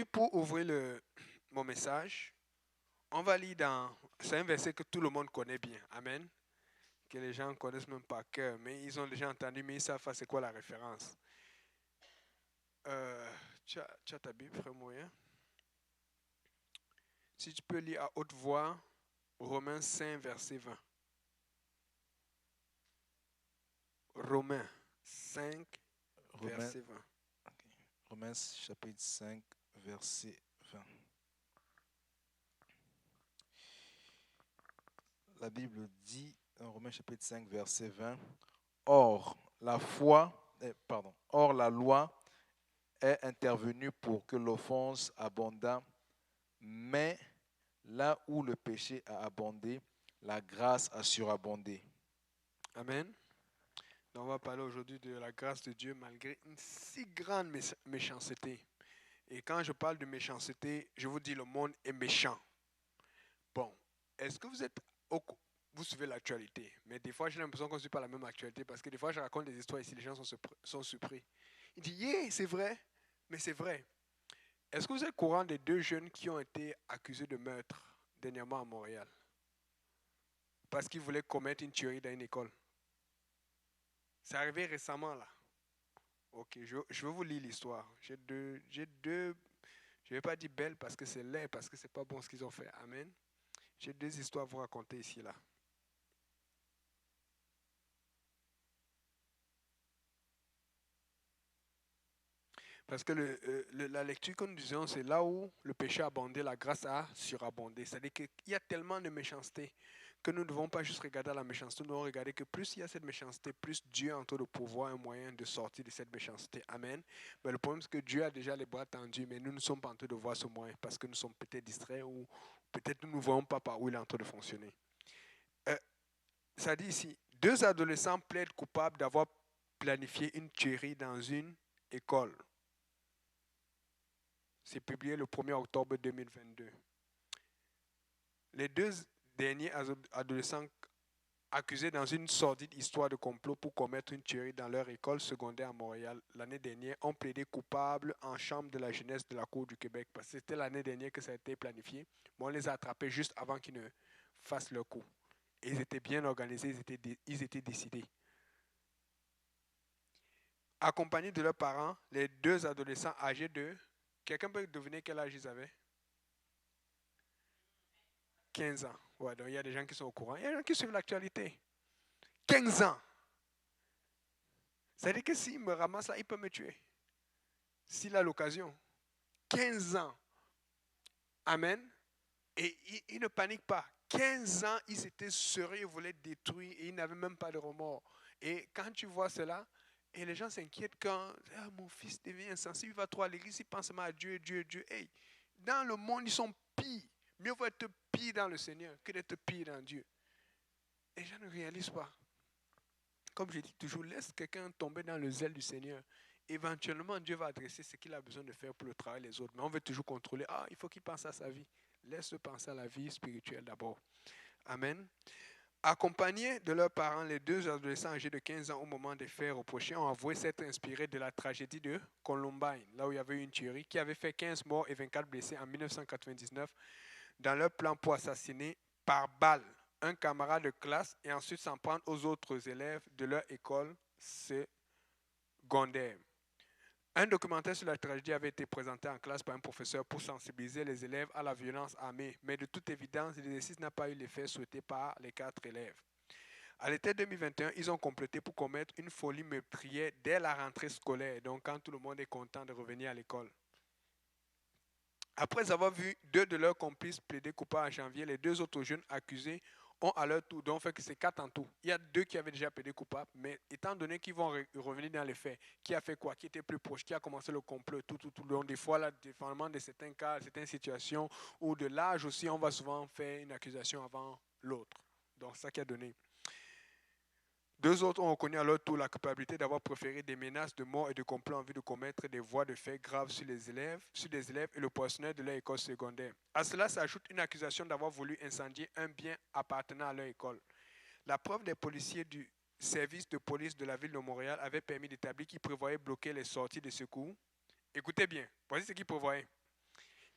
Aujourd'hui, pour ouvrir mon message, on va lire dans... C'est un verset que tout le monde connaît bien. Amen. Que les gens connaissent même par cœur, mais ils ont déjà entendu, mais ils savent pas c'est quoi la référence. Tu as ta Bible, frère moyen? Si tu peux lire à haute voix, Romains 5, verset 20. Romains 5, Romains, verset 20. ok. Romains chapitre 5, verset 20. La Bible dit, dans Romains chapitre 5, verset 20, Or, or la loi est intervenue pour que l'offense abondât, mais là où le péché a abondé, la grâce a surabondé. Amen. Donc on va parler aujourd'hui de la grâce de Dieu malgré une si grande méchanceté. Et quand je parle de méchanceté, je vous dis le monde est méchant. Bon, est-ce que vous êtes vous suivez l'actualité? Mais des fois, j'ai l'impression qu'on ne suit pas la même actualité parce que des fois, je raconte des histoires ici, les gens sont surpris. Ils disent, yeah, c'est vrai, mais c'est vrai. Est-ce que vous êtes au courant des deux jeunes qui ont été accusés de meurtre dernièrement à Montréal parce qu'ils voulaient commettre une tuerie dans une école? C'est arrivé récemment là. Ok, je vais vous lire l'histoire. Je ne vais pas dire belle parce que c'est laid, parce que c'est pas bon ce qu'ils ont fait. Amen. J'ai deux histoires à vous raconter ici là. Parce que la lecture que nous disons, c'est là où le péché a abondé, la grâce a surabondé. C'est-à-dire qu'il y a tellement de méchanceté que nous ne devons pas juste regarder la méchanceté, nous devons regarder que plus il y a cette méchanceté, plus Dieu a en train de pouvoir un moyen de sortir de cette méchanceté. Amen. Mais le problème, c'est que Dieu a déjà les bras tendus, mais nous ne sommes pas en train de voir ce moyen parce que nous sommes peut-être distraits ou peut-être nous ne voyons pas par où il est en train de fonctionner. Euh, Ça dit ici, deux adolescents plaident coupables d'avoir planifié une tuerie dans une école. C'est publié le 1er octobre 2022. Les deux derniers adolescents accusés dans une sordide histoire de complot pour commettre une tuerie dans leur école secondaire à Montréal l'année dernière ont plaidé coupables en chambre de la jeunesse de la Cour du Québec. Parce que c'était l'année dernière que ça a été planifié. Mais on les a attrapés juste avant qu'ils ne fassent leur coup. Et ils étaient bien organisés, ils étaient décidés. Accompagnés de leurs parents, les deux adolescents âgés de... Quelqu'un peut deviner quel âge ils avaient? 15 ans. Ouais, donc il y a des gens qui sont au courant. Il y a des gens qui suivent l'actualité. 15 ans. Ça veut dire que s'il me ramasse là, il peut me tuer. S'il a l'occasion. 15 ans. Amen. Et il ne panique pas. 15 ans, ils étaient sérieux, ils voulaient détruire et ils n'avaient même pas de remords. Et quand tu vois cela, et les gens s'inquiètent quand mon fils devient insensible, il va trop à l'église, il pense à Dieu, Dieu, Dieu. Hey, dans le monde, ils sont pires. Mieux vaut être pire dans le Seigneur que d'être pire dans Dieu. Les gens ne réalisent pas. Comme je dis toujours, laisse quelqu'un tomber dans le zèle du Seigneur. Éventuellement, Dieu va adresser ce qu'il a besoin de faire pour le travail des autres. Mais on veut toujours contrôler. Ah, il faut qu'il pense à sa vie. Laisse-le penser à la vie spirituelle d'abord. Amen. Accompagnés de leurs parents, les deux adolescents âgés de 15 ans au moment des faits reprochés ont avoué s'être inspirés de la tragédie de Columbine, là où il y avait eu une tuerie qui avait fait 15 morts et 24 blessés en 1999 dans leur plan pour assassiner par balle un camarade de classe et ensuite s'en prendre aux autres élèves de leur école secondaire. Un documentaire sur la tragédie avait été présenté en classe par un professeur pour sensibiliser les élèves à la violence armée, mais de toute évidence, l'exercice n'a pas eu l'effet souhaité par les 4 élèves. À l'été 2021, ils ont complété pour commettre une folie meurtrière dès la rentrée scolaire, donc quand tout le monde est content de revenir à l'école. Après avoir vu deux de leurs complices plaider coupable en janvier, les deux autres jeunes accusés ont à leur tour, donc fait que c'est 4 en tout. Il y a 2 qui avaient déjà plaidé coupable, mais étant donné qu'ils vont revenir dans les faits, qui a fait quoi, qui était plus proche, qui a commencé le complot, tout. Donc des fois, là, dépendamment de certains cas, certaines situations, ou de l'âge aussi, on va souvent faire une accusation avant l'autre. Donc c'est ça qui a donné. 2 autres ont reconnu à leur tour la culpabilité d'avoir proféré des menaces de mort et de complot en vue de commettre des voies de fait graves sur des élèves et le personnel de leur école secondaire. À cela s'ajoute une accusation d'avoir voulu incendier un bien appartenant à leur école. La preuve des policiers du service de police de la ville de Montréal avait permis d'établir qu'ils prévoyaient bloquer les sorties de secours. Écoutez bien, voici ce qu'ils prévoyaient.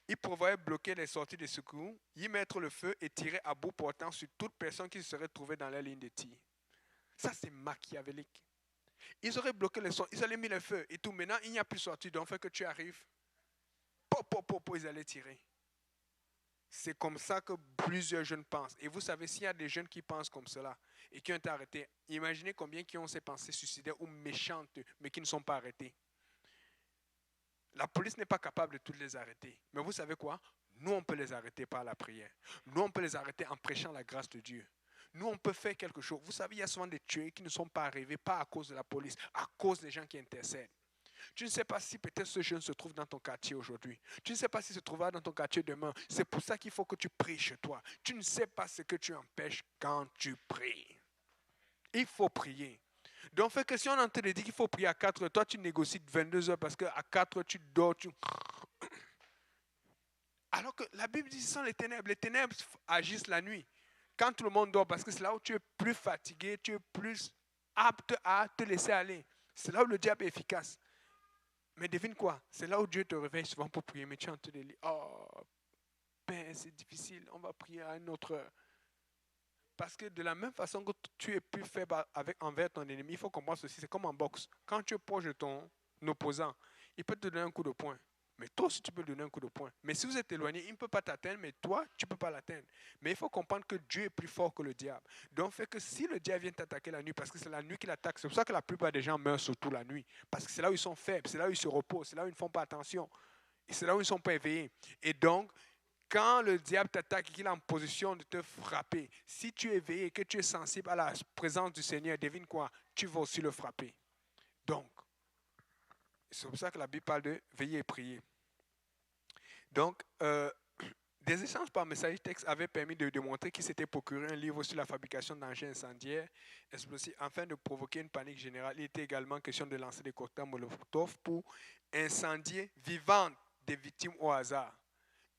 Il prévoyait bloquer les sorties de secours, y mettre le feu et tirer à bout portant sur toute personne qui se serait trouvée dans la ligne de tir. Ça, c'est machiavélique. Ils auraient bloqué les sorties, ils allaient mis le feu et tout. Maintenant, il n'y a plus de sortie. Donc, fait que tu arrives, ils allaient tirer. C'est comme ça que plusieurs jeunes pensent. Et vous savez, s'il y a des jeunes qui pensent comme cela et qui ont été arrêtés, imaginez combien qui ont ces pensées suicidaires ou méchantes, mais qui ne sont pas arrêtés. La police n'est pas capable de toutes les arrêter. Mais vous savez quoi? Nous, on peut les arrêter par la prière. Nous, on peut les arrêter en prêchant la grâce de Dieu. Nous, on peut faire quelque chose. Vous savez, il y a souvent des tués qui ne sont pas arrivés, pas à cause de la police, à cause des gens qui intercèdent. Tu ne sais pas si peut-être ce jeune se trouve dans ton quartier aujourd'hui. Tu ne sais pas s'il se trouvera dans ton quartier demain. C'est pour ça qu'il faut que tu pries chez toi. Tu ne sais pas ce que tu empêches quand tu pries. Il faut prier. Donc, fait que si on te dit qu'il faut prier à 4 heures, toi tu négocies 22 heures parce qu'à 4 heures tu dors. Alors que la Bible dit que ce sont les ténèbres agissent la nuit. Quand tout le monde dort, parce que c'est là où tu es plus fatigué, tu es plus apte à te laisser aller. C'est là où le diable est efficace. Mais devine quoi? C'est là où Dieu te réveille souvent pour prier, mais tu es en train de dire, oh, ben c'est difficile, on va prier à une autre heure. Parce que de la même façon que tu es plus faible envers ton ennemi, il faut comprendre ceci, c'est comme en boxe. Quand tu es proche de ton opposant, il peut te donner un coup de poing. Mais toi aussi, tu peux lui donner un coup de poing. Mais si vous êtes éloigné, il ne peut pas t'atteindre, mais toi, tu ne peux pas l'atteindre. Mais il faut comprendre que Dieu est plus fort que le diable. Donc, fait que si le diable vient t'attaquer la nuit, parce que c'est la nuit qu'il attaque, c'est pour ça que la plupart des gens meurent surtout la nuit. Parce que c'est là où ils sont faibles, c'est là où ils se reposent, c'est là où ils ne font pas attention. Et c'est là où ils ne sont pas éveillés. Et donc, quand le diable t'attaque et qu'il est en position de te frapper, si tu es éveillé et que tu es sensible à la présence du Seigneur, devine quoi? Tu vas aussi le frapper. Donc, c'est pour ça que la Bible parle de veiller et prier. Donc, des échanges par message texte avaient permis de démontrer qu'il s'était procuré un livre sur la fabrication d'engins incendiaires explosifs afin de provoquer une panique générale. Il était également question de lancer des cocktails Molotov pour incendier vivantes des victimes au hasard.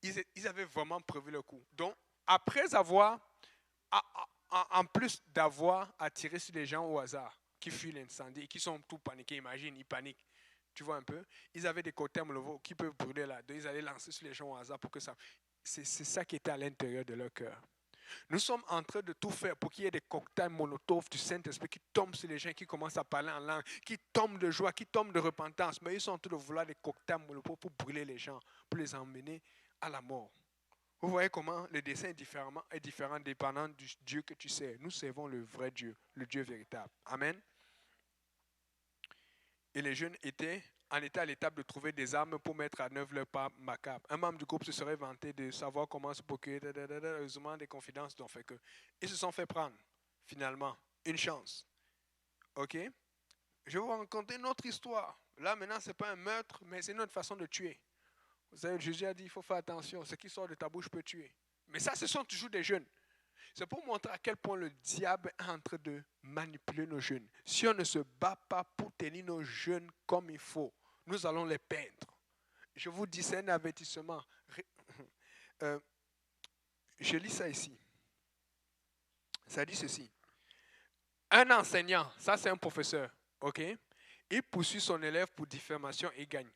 Ils avaient vraiment prévu le coup. Donc, après avoir, en plus d'avoir attiré sur les gens au hasard qui fuient l'incendie et qui sont tout paniqués, imagine, ils paniquent. Tu vois un peu? Ils avaient des cocktails Molotov qui peuvent brûler là. Donc, ils allaient lancer sur les gens au hasard pour que ça. C'est ça qui était à l'intérieur de leur cœur. Nous sommes en train de tout faire pour qu'il y ait des cocktails Molotov du Saint-Esprit qui tombent sur les gens, qui commencent à parler en langue, qui tombent de joie, qui tombent de repentance. Mais ils sont en train de vouloir des cocktails Molotov pour brûler les gens, pour les emmener à la mort. Vous voyez comment le dessin est différent dépendant du Dieu que tu sais. Nous servons le vrai Dieu, le Dieu véritable. Amen. Et les jeunes étaient à l'étape de trouver des armes pour mettre en œuvre leur part macabre. Un membre du groupe se serait vanté de savoir comment se procurer heureusement des confidences dont fait que. Ils se sont fait prendre, finalement, une chance. OK? Je vais vous raconter une autre histoire. Là, maintenant, ce n'est pas un meurtre, mais c'est une autre façon de tuer. Vous savez, Jésus a dit, il faut faire attention, ce qui sort de ta bouche peut tuer. Mais ça, ce sont toujours des jeunes. C'est pour montrer à quel point le diable est en train de manipuler nos jeunes. Si on ne se bat pas pour tenir nos jeunes comme il faut, nous allons les perdre. Je vous dis, c'est un avertissement. Je lis ça ici. Ça dit ceci. Un enseignant, ça c'est un professeur, ok? Il poursuit son élève pour diffamation et gagne.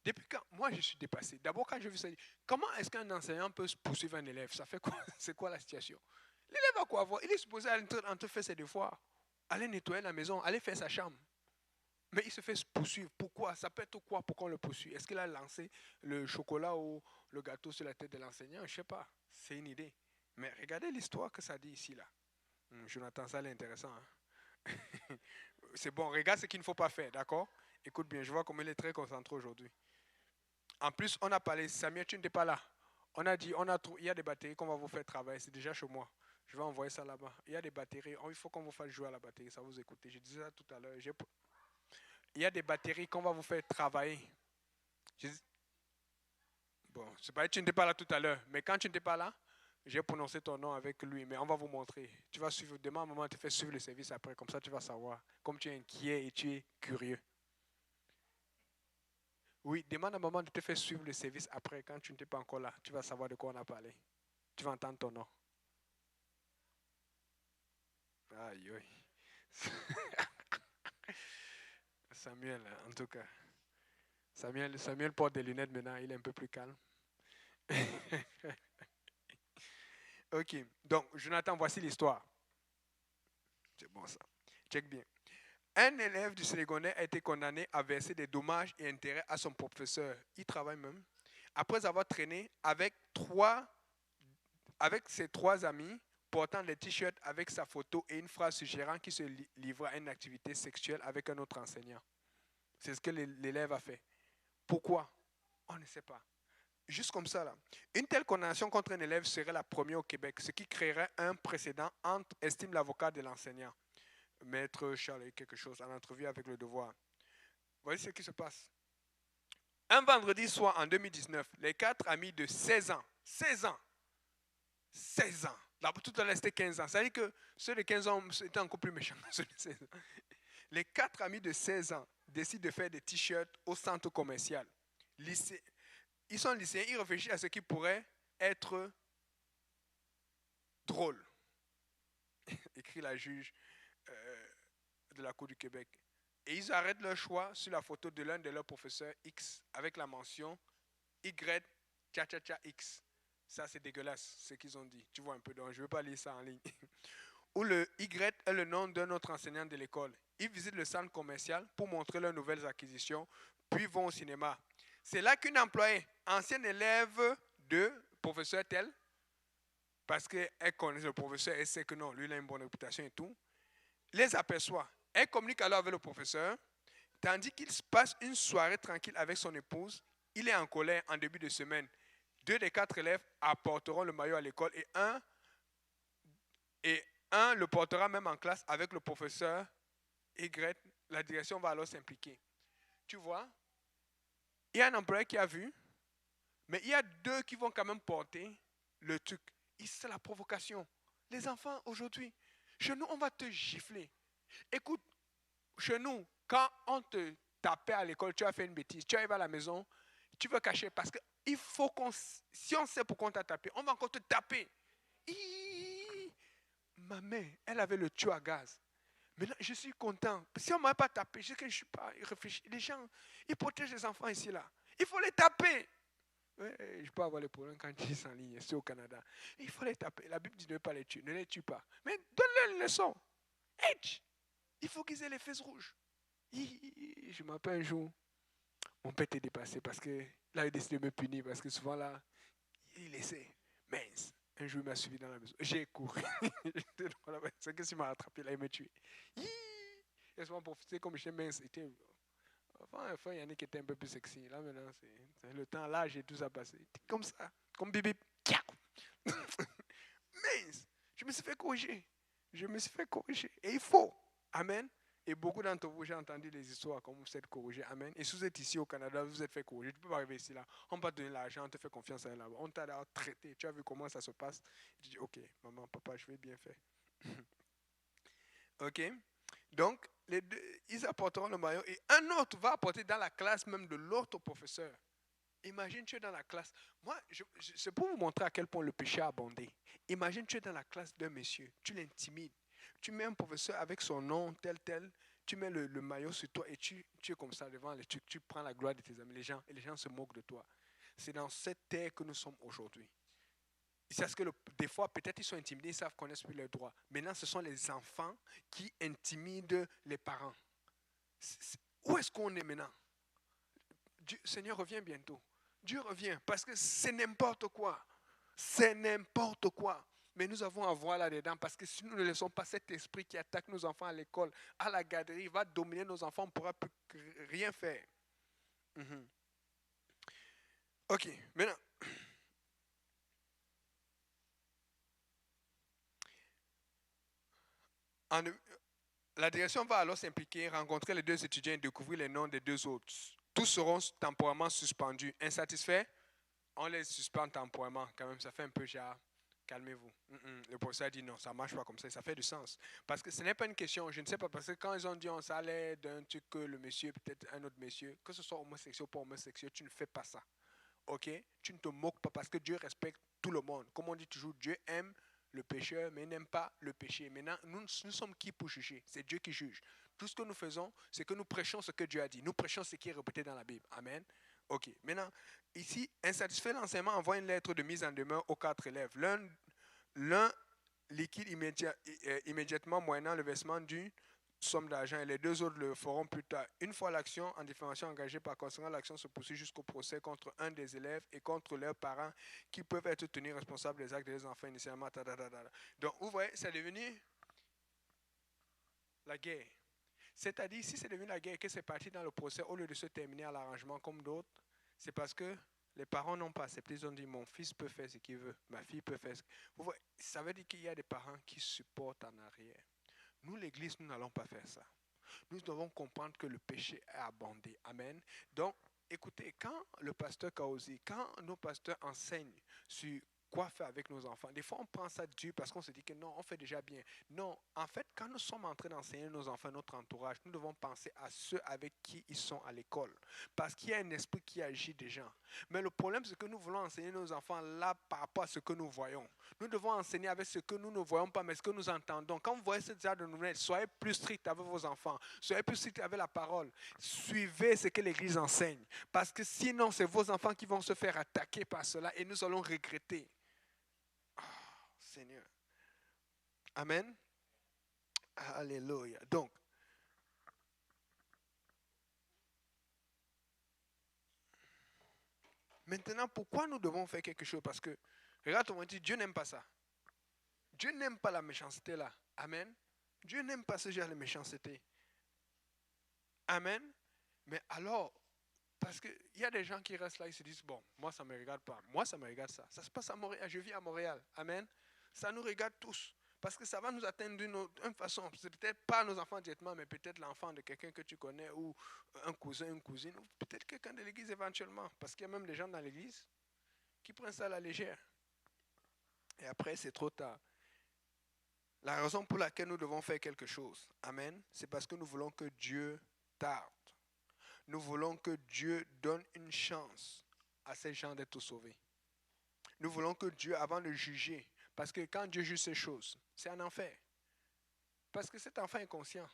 Depuis quand moi je suis dépassé. D'abord quand je vu ça, comment est-ce qu'un enseignant peut poursuivre un élève? Ça fait quoi? C'est quoi la situation? L'élève a quoi avoir? Il est supposé aller en train faire ses devoirs, aller nettoyer la maison, aller faire sa chambre. Mais il se fait poursuivre. Pourquoi? Ça peut être quoi? Pourquoi on le poursuit? Est-ce qu'il a lancé le chocolat ou le gâteau sur la tête de l'enseignant? Je ne sais pas. C'est une idée. Mais regardez l'histoire que ça dit ici là. Jonathan, ça c'est intéressant. Hein? C'est bon, regarde ce qu'il ne faut pas faire, d'accord? Écoute bien, je vois comme il est très concentré aujourd'hui. En plus, on a parlé, Samuel, tu n'étais pas là. On a dit, il y a des batteries qu'on va vous faire travailler, c'est déjà chez moi. Je vais envoyer ça là-bas. Il y a des batteries, il faut qu'on vous fasse jouer à la batterie, ça vous écoutez. Je disais ça tout à l'heure. Il y a des batteries qu'on va vous faire travailler. Bon, c'est pas que tu n'étais pas là tout à l'heure, mais quand tu n'étais pas là, j'ai prononcé ton nom avec lui, mais on va vous montrer. Tu vas suivre, demain, à un moment, tu fais suivre le service après, comme ça tu vas savoir. Comme tu es inquiet et tu es curieux. Oui, demande à maman de te faire suivre le service après, quand tu n'étais pas encore là. Tu vas savoir de quoi on a parlé. Tu vas entendre ton nom. Aïe, aïe. Samuel, en tout cas. Samuel porte des lunettes maintenant, il est un peu plus calme. Ok, donc Jonathan, voici l'histoire. C'est bon ça. Check bien. Un élève du secondaire a été condamné à verser des dommages et intérêts à son professeur. Il travaille même. Après avoir traîné avec ses trois amis portant des t-shirts avec sa photo et une phrase suggérant qu'il se livrait à une activité sexuelle avec un autre enseignant. C'est ce que l'élève a fait. Pourquoi? On ne sait pas. Juste comme ça, là. Une telle condamnation contre un élève serait la première au Québec, ce qui créerait un précédent entre, estime l'avocat de l'enseignant, maître Charles quelque chose, en entrevue avec Le Devoir. Voici ce qui se passe. Un vendredi soir en 2019, les quatre amis de 16 ans, 16 ans, là, tout à l'heure c'était 15 ans, ça veut dire que ceux de 15 ans étaient encore plus méchants que ceux de 16 ans. Les quatre amis de 16 ans décident de faire des t-shirts au centre commercial. Ils sont lycéens, ils réfléchissent à ce qui pourrait être drôle, écrit la juge de la Cour du Québec. Et ils arrêtent leur choix sur la photo de l'un de leurs professeurs X avec la mention Y cha X. Ça, c'est dégueulasse, ce qu'ils ont dit. Tu vois un peu, donc je ne veux pas lire ça en ligne. Où le Y est le nom d'un autre enseignant de l'école. Ils visitent le centre commercial pour montrer leurs nouvelles acquisitions, puis vont au cinéma. C'est là qu'une employée, ancienne élève de professeur tel, parce qu'elle connaît le professeur, elle sait que non, lui il a une bonne réputation et tout, les aperçoit. Elle communique alors avec le professeur, tandis qu'il se passe une soirée tranquille avec son épouse. Il est en colère en début de semaine. 2 des 4 élèves apporteront le maillot à l'école et un le portera même en classe avec le professeur Y. La direction va alors s'impliquer. Tu vois, il y a un employé qui a vu, mais il y a 2 qui vont quand même porter le truc. C'est la provocation. Les enfants, aujourd'hui, chez nous, on va te gifler. Écoute, chez nous, quand on te tapait à l'école, tu as fait une bêtise, tu arrives à la maison, tu veux cacher parce que il faut si on sait pourquoi on t'a tapé, on va encore te taper. Ma mère, elle avait le tuyau à gaz. Maintenant, je suis content. Si on ne m'a pas tapé, je ne suis pas réfléchi. Les gens, ils protègent les enfants ici, là. Il faut les taper. Ouais, je peux avoir les problèmes quand ils sont en ligne, c'est au Canada. Il faut les taper. La Bible dit ne pas les tuer, ne les tue pas. Mais donne-leur une leçon. Edge. Il faut qu'ils aient les fesses rouges. Je me rappelle un jour, mon père était dépassé parce qu'il a décidé de me punir parce que souvent là, il essaie. Mince. Un jour, il m'a suivi dans la maison. J'ai couru. C'est que s'il m'a rattrapé, là, il m'a tué. Et souvent, profiter comme j'étais mince. Enfin, il y en a qui étaient un peu plus sexy. Là, maintenant, c'est le temps, l'âge et tout ça passé. Comme ça. Comme bébé. Mince. Je me suis fait corriger. Et il faut. Amen. Et beaucoup d'entre vous, j'ai entendu des histoires comme vous êtes corrigés. Amen. Et si vous êtes ici au Canada, vous êtes fait corriger. Tu ne peux pas arriver ici là. On va te donner l'argent, on te fait confiance là-bas. On t'a d'abord traité. Tu as vu comment ça se passe. Tu dis, ok, maman, papa, je vais bien faire. Ok. Donc, les deux, ils apporteront le maillot et un autre va apporter dans la classe même de l'autre professeur. Imagine, tu es dans la classe. Moi, c'est pour vous montrer à quel point le péché a abondé. Imagine, tu es dans la classe d'un monsieur, tu l'intimides. Tu mets un professeur avec son nom, tel, tu mets le maillot sur toi et tu es comme ça devant les trucs, tu prends la gloire de tes amis, les gens se moquent de toi. C'est dans cette terre que nous sommes aujourd'hui. C'est parce que des fois, peut-être ils sont intimidés, ils savent connaître plus leurs droits. Maintenant, ce sont les enfants qui intimident les parents. Où est-ce qu'on est maintenant? Seigneur revient bientôt. Dieu revient parce que c'est n'importe quoi. C'est n'importe quoi. Mais nous avons à voir là-dedans parce que si nous ne laissons pas cet esprit qui attaque nos enfants à l'école, à la garderie, va dominer nos enfants, on ne pourra plus rien faire. Ok, maintenant. La direction va alors s'impliquer, rencontrer les 2 étudiants et découvrir les noms des 2 autres. Tous seront temporairement suspendus. Insatisfaits, on les suspend temporairement. Quand même, ça fait un peu genre, calmez-vous. Le professeur dit non, ça ne marche pas comme ça. Ça fait du sens. Parce que ce n'est pas une question, je ne sais pas, parce que quand ils ont dit on s'allait d'un truc que le monsieur, peut-être un autre monsieur, que ce soit homosexuel ou pas homosexuel, tu ne fais pas ça. Ok? Tu ne te moques pas parce que Dieu respecte tout le monde. Comme on dit toujours, Dieu aime le pécheur, mais il n'aime pas le péché. Maintenant, nous sommes qui pour juger? C'est Dieu qui juge. Tout ce que nous faisons, c'est que nous prêchons ce que Dieu a dit. Nous prêchons ce qui est répété dans la Bible. Amen. OK. Maintenant, ici, insatisfait l'enseignement envoie une lettre de mise en demeure aux 4 élèves. L'un liquide immédiatement moyennant le versement d'une somme d'argent et les deux autres le feront plus tard. Une fois l'action en diffamation engagée, par conséquent, l'action se poursuit jusqu'au procès contre un des élèves et contre leurs parents qui peuvent être tenus responsables des actes des enfants initialement. Donc, vous voyez, c'est devenu la guerre. C'est-à-dire, si c'est devenu la guerre et que c'est parti dans le procès, au lieu de se terminer à l'arrangement comme d'autres, c'est parce que les parents n'ont pas accepté. Ils ont dit, mon fils peut faire ce qu'il veut, ma fille peut faire ce qu'il veut. Vous voyez, ça veut dire qu'il y a des parents qui supportent en arrière. Nous, l'Église, nous n'allons pas faire ça. Nous devons comprendre que le péché est abondé. Amen. Donc, écoutez, quand le pasteur Kaozi, quand nos pasteurs enseignent sur quoi faire avec nos enfants, des fois on prend ça dur parce qu'on se dit que non, on fait déjà bien. Non, en fait, quand nous sommes en train d'enseigner nos enfants, notre entourage, nous devons penser à ceux avec qui ils sont à l'école. Parce qu'il y a un esprit qui agit déjà. Mais le problème, c'est que nous voulons enseigner nos enfants là par rapport à ce que nous voyons. Nous devons enseigner avec ce que nous ne voyons pas, mais ce que nous entendons. Quand vous voyez ce genre de nouvelles, soyez plus strict avec vos enfants. Soyez plus strict avec la parole. Suivez ce que l'Église enseigne. Parce que sinon, c'est vos enfants qui vont se faire attaquer par cela et nous allons regretter. Oh, Seigneur. Amen. Alléluia. Donc, maintenant, pourquoi nous devons faire quelque chose? Parce que, regarde, on dit, Dieu n'aime pas ça. Dieu n'aime pas la méchanceté là. Amen. Dieu n'aime pas ce genre de méchanceté. Amen. Mais alors, parce qu'il y a des gens qui restent là, ils se disent, bon, moi ça ne me regarde pas. Moi ça me regarde ça. Ça se passe à Montréal, je vis à Montréal. Amen. Ça nous regarde tous. Parce que ça va nous atteindre d'une façon. C'est peut-être pas nos enfants directement, mais peut-être l'enfant de quelqu'un que tu connais ou un cousin, une cousine, ou peut-être quelqu'un de l'église éventuellement. Parce qu'il y a même des gens dans l'église qui prennent ça à la légère. Et après, c'est trop tard. La raison pour laquelle nous devons faire quelque chose, amen, c'est parce que nous voulons que Dieu tarde. Nous voulons que Dieu donne une chance à ces gens d'être sauvés. Nous voulons que Dieu, avant de juger, parce que quand Dieu juge ces choses, c'est un enfer. Parce que cet enfant est conscient,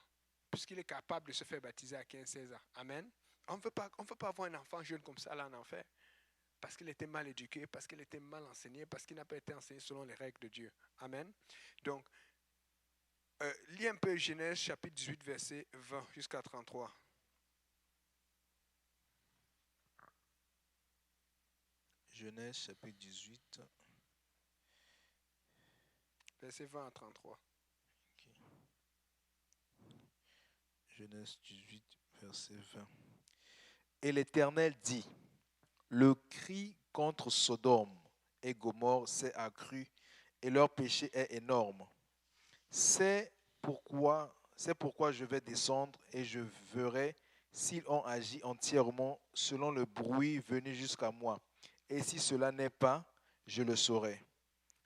puisqu'il est capable de se faire baptiser à 15-16 ans. Amen. On ne veut pas avoir un enfant jeune comme ça là en enfer. Parce qu'il était mal éduqué, parce qu'il était mal enseigné, parce qu'il n'a pas été enseigné selon les règles de Dieu. Amen. Donc, lis un peu Genèse chapitre 18, verset 20 jusqu'à 33. Genèse chapitre 18. Verset 20 à 33. Okay. Genèse 18, verset 20. Et l'Éternel dit, le cri contre Sodome et Gomorrhe s'est accru et leur péché est énorme. C'est pourquoi je vais descendre et je verrai s'ils ont agi entièrement selon le bruit venu jusqu'à moi. Et si cela n'est pas, je le saurai.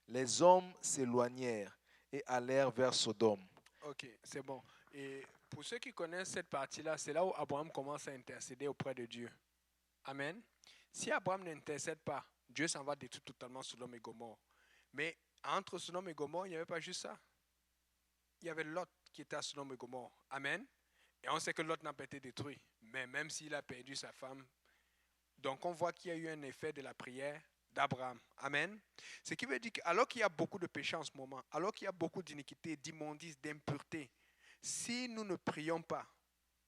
Les hommes s'éloignèrent et allèrent vers Sodome. Ok, c'est bon. Et pour ceux qui connaissent cette partie-là, c'est là où Abraham commence à intercéder auprès de Dieu. Amen. Si Abraham n'intercède pas, Dieu s'en va détruire totalement Sodome et Gomorrhe. Mais entre Sodome et Gomorrhe, il n'y avait pas juste ça. Il y avait Lot qui était à Sodome et Gomorrhe. Amen. Et on sait que Lot n'a pas été détruit. Mais même s'il a perdu sa femme, donc on voit qu'il y a eu un effet de la prière d'Abraham. Amen. Ce qui veut dire qu'alors qu'il y a beaucoup de péchés en ce moment, alors qu'il y a beaucoup d'iniquités, d'immondices, d'impuretés, si nous ne prions pas,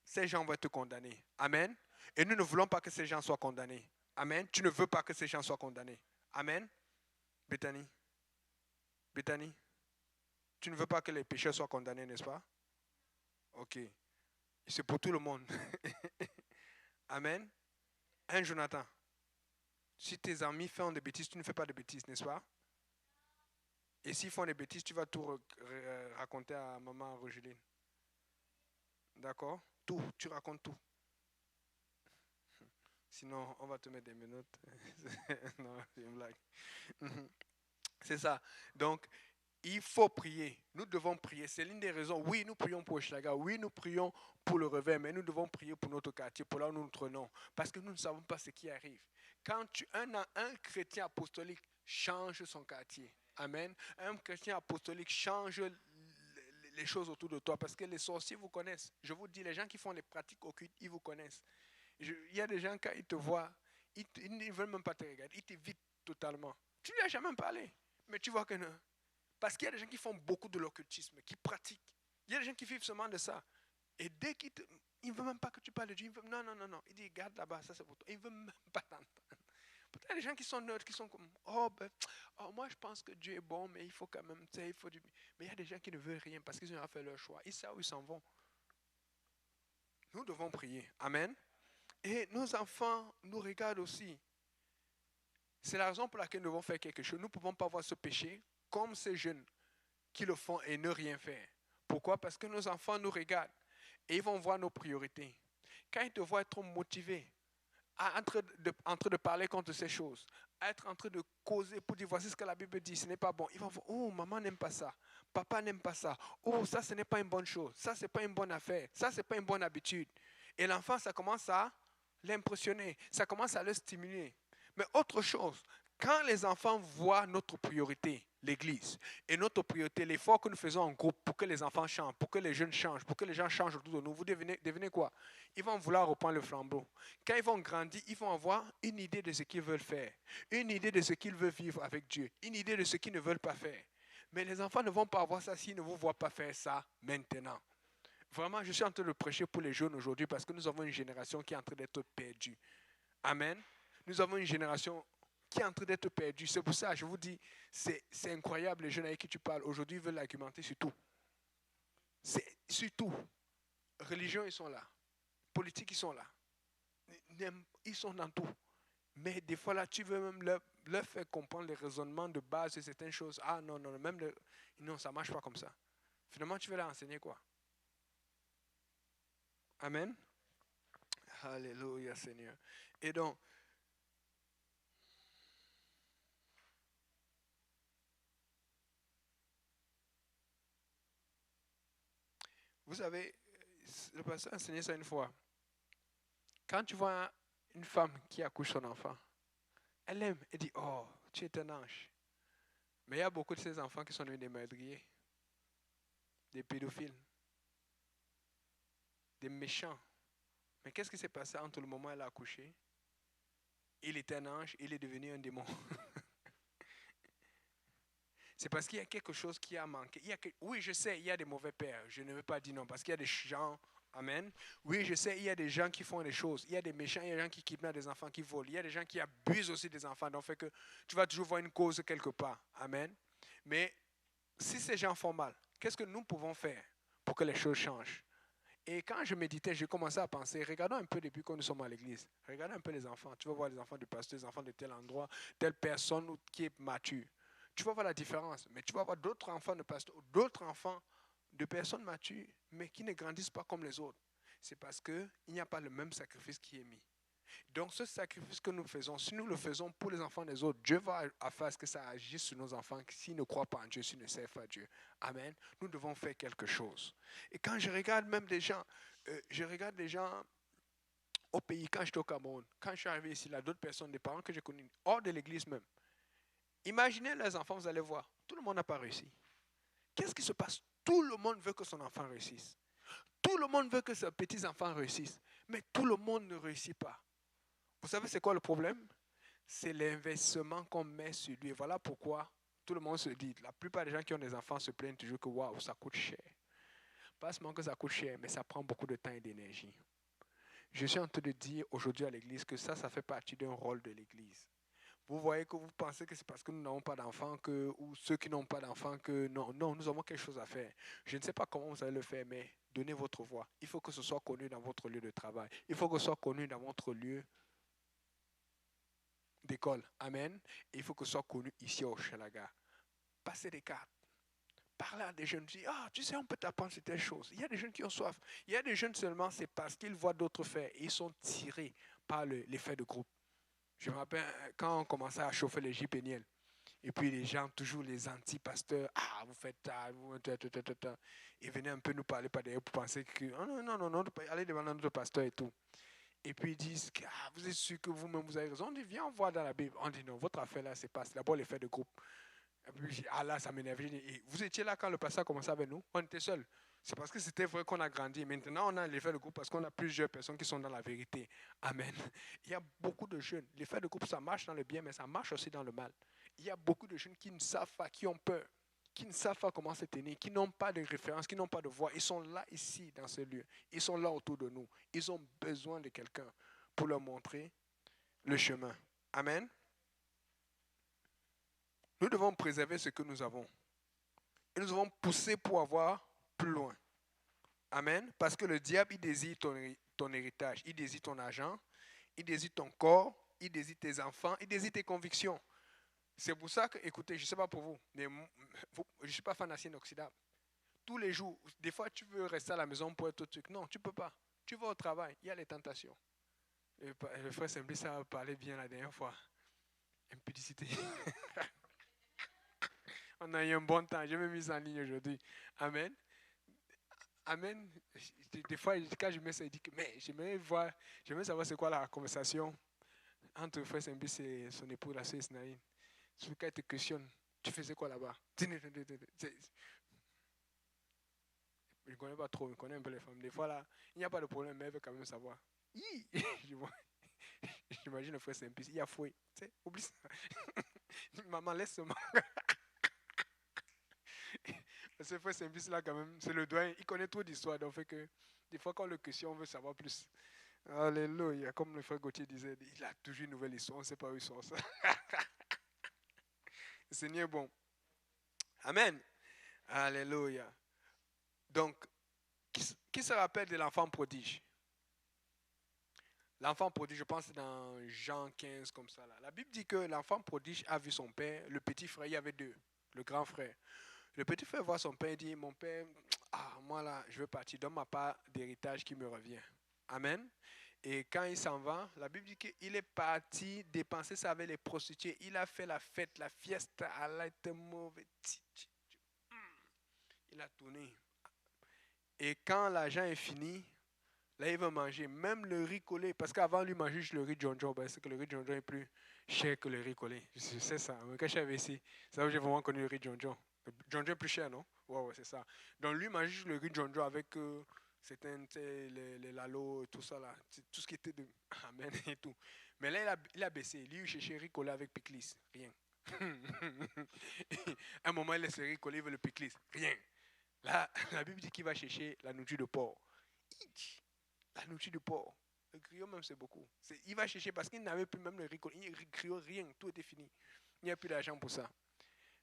ces gens vont être condamnés. Amen. Et nous ne voulons pas que ces gens soient condamnés. Amen. Tu ne veux pas que ces gens soient condamnés. Amen. Bethany. Bethany. Tu ne veux pas que les pécheurs soient condamnés, n'est-ce pas? Ok. C'est pour tout le monde. Amen. Un Jonathan. Si tes amis font des bêtises, tu ne fais pas de bêtises, n'est-ce pas? Et s'ils font des bêtises, tu vas tout raconter à maman Rogeline. D'accord? Tout, tu racontes tout. Sinon, on va te mettre des minutes. Non, c'est une blague. C'est ça. Donc, il faut prier. Nous devons prier. C'est l'une des raisons. Oui, nous prions pour Schlager. Oui, nous prions pour le réveil. Mais nous devons prier pour notre quartier, pour là où nous nous trouvons. Parce que nous ne savons pas ce qui arrive. Quand un chrétien apostolique change son quartier. Amen. Un chrétien apostolique change les choses autour de toi. Parce que les sorciers vous connaissent. Je vous dis, les gens qui font les pratiques occultes, ils vous connaissent. Il y a des gens, quand ils te voient, Ils ne veulent même pas te regarder. Ils t'évitent totalement. Tu ne lui as jamais parlé. Mais tu vois que non. Parce qu'il y a des gens qui font beaucoup de l'occultisme, qui pratiquent. Il y a des gens qui vivent seulement de ça. Et dès qu'il ne veut même pas que tu parles de Dieu. Non, non, non, non. Il dit, garde là-bas, ça c'est pour toi. Il ne veut même pas t'entendre. Peut-être il y a des gens qui sont neutres, qui sont comme, moi je pense que Dieu est bon, mais il faut quand même, tu sais, il faut du... Mais il y a des gens qui ne veulent rien parce qu'ils ont fait leur choix. Ils savent où ils s'en vont. Nous devons prier. Amen. Et nos enfants nous regardent aussi. C'est la raison pour laquelle nous devons faire quelque chose. Nous ne pouvons pas voir ce péché comme ces jeunes qui le font et ne rien faire. Pourquoi? Parce que nos enfants nous regardent et ils vont voir nos priorités. Quand ils te voient être motivés, en train de parler contre ces choses, être en train de causer pour dire voici ce que la Bible dit, ce n'est pas bon. Ils vont voir, oh, maman n'aime pas ça, papa n'aime pas ça, oh, ça ce n'est pas une bonne chose, ça c'est pas une bonne affaire, ça c'est pas une bonne habitude. Et l'enfant, ça commence à l'impressionner, ça commence à le stimuler. Mais autre chose, quand les enfants voient notre priorité, l'Église, et notre priorité, l'effort que nous faisons en groupe pour que les enfants changent, pour que les jeunes changent, pour que les gens changent autour de nous, vous devenez quoi? Ils vont vouloir reprendre le flambeau. Quand ils vont grandir, ils vont avoir une idée de ce qu'ils veulent faire, une idée de ce qu'ils veulent vivre avec Dieu, une idée de ce qu'ils ne veulent pas faire. Mais les enfants ne vont pas avoir ça s'ils ne vous voient pas faire ça maintenant. Vraiment, je suis en train de prêcher pour les jeunes aujourd'hui parce que nous avons une génération qui est en train d'être perdue. Amen. Nous avons une génération qui est en train d'être perdue. C'est pour ça que je vous dis, c'est incroyable les jeunes avec qui tu parles. Aujourd'hui, ils veulent argumenter sur tout. C'est sur tout. Religion, ils sont là. Politique, ils sont là. Ils sont dans tout. Mais des fois, là, tu veux même leur faire comprendre les raisonnements de base de certaines choses. Ah non, non, même non, ça ne marche pas comme ça. Finalement, tu veux leur enseigner quoi? Amen. Alléluia, Seigneur. Et donc, vous savez, le pasteur a enseigné ça une fois. Quand tu vois une femme qui accouche son enfant, elle aime, elle dit, oh, tu es un ange. Mais il y a beaucoup de ces enfants qui sont devenus des meurtriers, des pédophiles, des méchants. Mais qu'est-ce qui s'est passé entre le moment où elle a accouché? Il était un ange, il est devenu un démon. C'est parce qu'il y a quelque chose qui a manqué. Oui, je sais, il y a des mauvais pères. Je ne veux pas dire non, parce qu'il y a des gens, amen. Oui, je sais, il y a des gens qui font des choses. Il y a des méchants, il y a des gens qui kidnappent des enfants, qui volent. Il y a des gens qui abusent aussi des enfants. Donc, fait que tu vas toujours voir une cause quelque part. Amen. Mais si ces gens font mal, qu'est-ce que nous pouvons faire pour que les choses changent? Et quand je méditais, j'ai commencé à penser, regardons un peu depuis que nous sommes à l'église. Regardons un peu les enfants. Tu vas voir les enfants du pasteur, les enfants de tel endroit, telle personne qui est mature. Tu vas voir la différence. Mais tu vas voir d'autres enfants de pasteurs, d'autres enfants de personnes matures, mais qui ne grandissent pas comme les autres. C'est parce qu'il n'y a pas le même sacrifice qui est mis. Donc ce sacrifice que nous faisons, si nous le faisons pour les enfants des autres, Dieu va faire ce que ça agisse sur nos enfants s'ils ne croient pas en Dieu, s'ils ne servent pas Dieu. Amen. Nous devons faire quelque chose. Et quand je regarde même des gens, au pays, quand j'étais au Cameroun, quand je suis arrivé ici, là, d'autres personnes, des parents que j'ai connus, hors de l'église même, imaginez les enfants, vous allez voir, tout le monde n'a pas réussi. Qu'est-ce qui se passe? Tout le monde veut que son enfant réussisse. Tout le monde veut que ses petits-enfants réussissent. Mais tout le monde ne réussit pas. Vous savez, c'est quoi le problème? C'est l'investissement qu'on met sur lui. Et voilà pourquoi tout le monde se dit, la plupart des gens qui ont des enfants se plaignent toujours que waouh, ça coûte cher. Pas seulement que ça coûte cher, mais ça prend beaucoup de temps et d'énergie. Je suis en train de dire aujourd'hui à l'église que ça fait partie d'un rôle de l'église. Vous voyez que vous pensez que c'est parce que nous n'avons pas d'enfants ou ceux qui n'ont pas d'enfants que non, nous avons quelque chose à faire. Je ne sais pas comment vous allez le faire, mais donnez votre voix. Il faut que ce soit connu dans votre lieu de travail. Il faut que ce soit connu dans votre lieu d'école. Amen. Et il faut que ce soit connu ici au Chalaga. Passez des cartes. Parlez à des jeunes. Dis, tu sais, on peut t'apprendre certaines choses. Il y a des jeunes qui ont soif. Il y a des jeunes seulement, c'est parce qu'ils voient d'autres faire et ils sont tirés par l'effet de groupe. Je me rappelle quand on commençait à chauffer les JPNL. Et puis les gens, toujours les anti-pasteurs, vous faites ça, ils venaient un peu nous parler par derrière pour penser que, non, allez devant notre pasteur et tout. Et puis ils disent, vous êtes sûr que vous-même vous avez raison. On dit, viens, on voit dans la Bible. On dit, non, votre affaire là, c'est pas, c'est d'abord l'effet de groupe. Et puis, là, ça m'énerve. Vous étiez là quand le pasteur a commencé avec nous? On était seuls. C'est parce que c'était vrai qu'on a grandi. Maintenant, on a l'effet de groupe parce qu'on a plusieurs personnes qui sont dans la vérité. Amen. Il y a beaucoup de jeunes. L'effet de groupe, ça marche dans le bien, mais ça marche aussi dans le mal. Il y a beaucoup de jeunes qui ne savent pas, qui ont peur, qui ne savent pas comment se tenir, qui n'ont pas de référence, qui n'ont pas de voix. Ils sont là, ici, dans ce lieu. Ils sont là autour de nous. Ils ont besoin de quelqu'un pour leur montrer le chemin. Amen. Nous devons préserver ce que nous avons. Et nous devons pousser pour avoir plus loin. Amen. Parce que le diable, il désire ton héritage, il désire ton argent, il désire ton corps, il désire tes enfants, il désire tes convictions. C'est pour ça que, écoutez, je ne sais pas pour vous, mais je ne suis pas fan d'Asie inoxydable. Tous les jours, des fois, tu veux rester à la maison pour être tout truc. Non, tu ne peux pas. Tu vas au travail, il y a les tentations. Le frère Simplice a parlé bien la dernière fois. Impudicité. On a eu un bon temps. Je me mis en ligne aujourd'hui. Amen. Amen. Des fois, quand je mets ça, je dis que mais j'aimerais savoir c'est quoi la conversation entre le frère Simplice et son époux, la sœur Isnaïn. Sur quand il te questionne, tu faisais quoi là-bas? Je ne connais pas trop, je connais un peu les femmes. Des fois, là, il n'y a pas de problème, mais elle veut quand même savoir. J'imagine le frère Simplice, il a fouillé. Oublie ça. Maman, laisse seulement. Ce frère Simplice là, quand même, c'est le doyen. Il connaît trop d'histoires, donc fait que des fois, quand on le questionne, on veut savoir plus. Alléluia. Comme le frère Gauthier disait, il a toujours une nouvelle histoire, on ne sait pas où il sort ça. Le Seigneur est bon. Amen. Alléluia. Donc, qui se rappelle de l'enfant prodige? L'enfant prodige, je pense dans Jean 15, comme ça. Là. La Bible dit que l'enfant prodige a vu son père, le petit frère, il y avait deux, le grand frère. Le petit frère voit son père et dit, mon père, moi là, je veux partir, donne ma part d'héritage qui me revient. Amen. Et quand il s'en va, la Bible dit qu'il est parti dépenser ça avec les prostituées. Il a fait la fête, la fiesta, elle a été mauvaise. Il a tourné. Et quand l'argent est fini, là, il va manger même le riz collé. Parce qu'avant, lui mangeait juste le riz Jonjo. C'est que le riz Jonjo est plus cher que le riz collé. Je sais ça. Quand je suis ici, c'est là où j'ai vraiment connu le riz Jonjo. Le Jonjo est plus cher, non? Ouais, c'est ça. Donc, lui mangeait juste le riz Jonjo avec les lalo et tout ça, là. Tout ce qui était de amen et tout. Mais là, il a baissé. Lui, il cherchait riz collé avec piclis. Rien. À un moment, il laisse le riz collé, il veut le piclis. Rien. Là, la Bible dit qu'il va chercher la nourriture de porc. La nourriture de porc. Le griot même, c'est beaucoup. Il va chercher parce qu'il n'avait plus même le riz. Il griot rien, tout était fini. Il n'y a plus d'argent pour ça.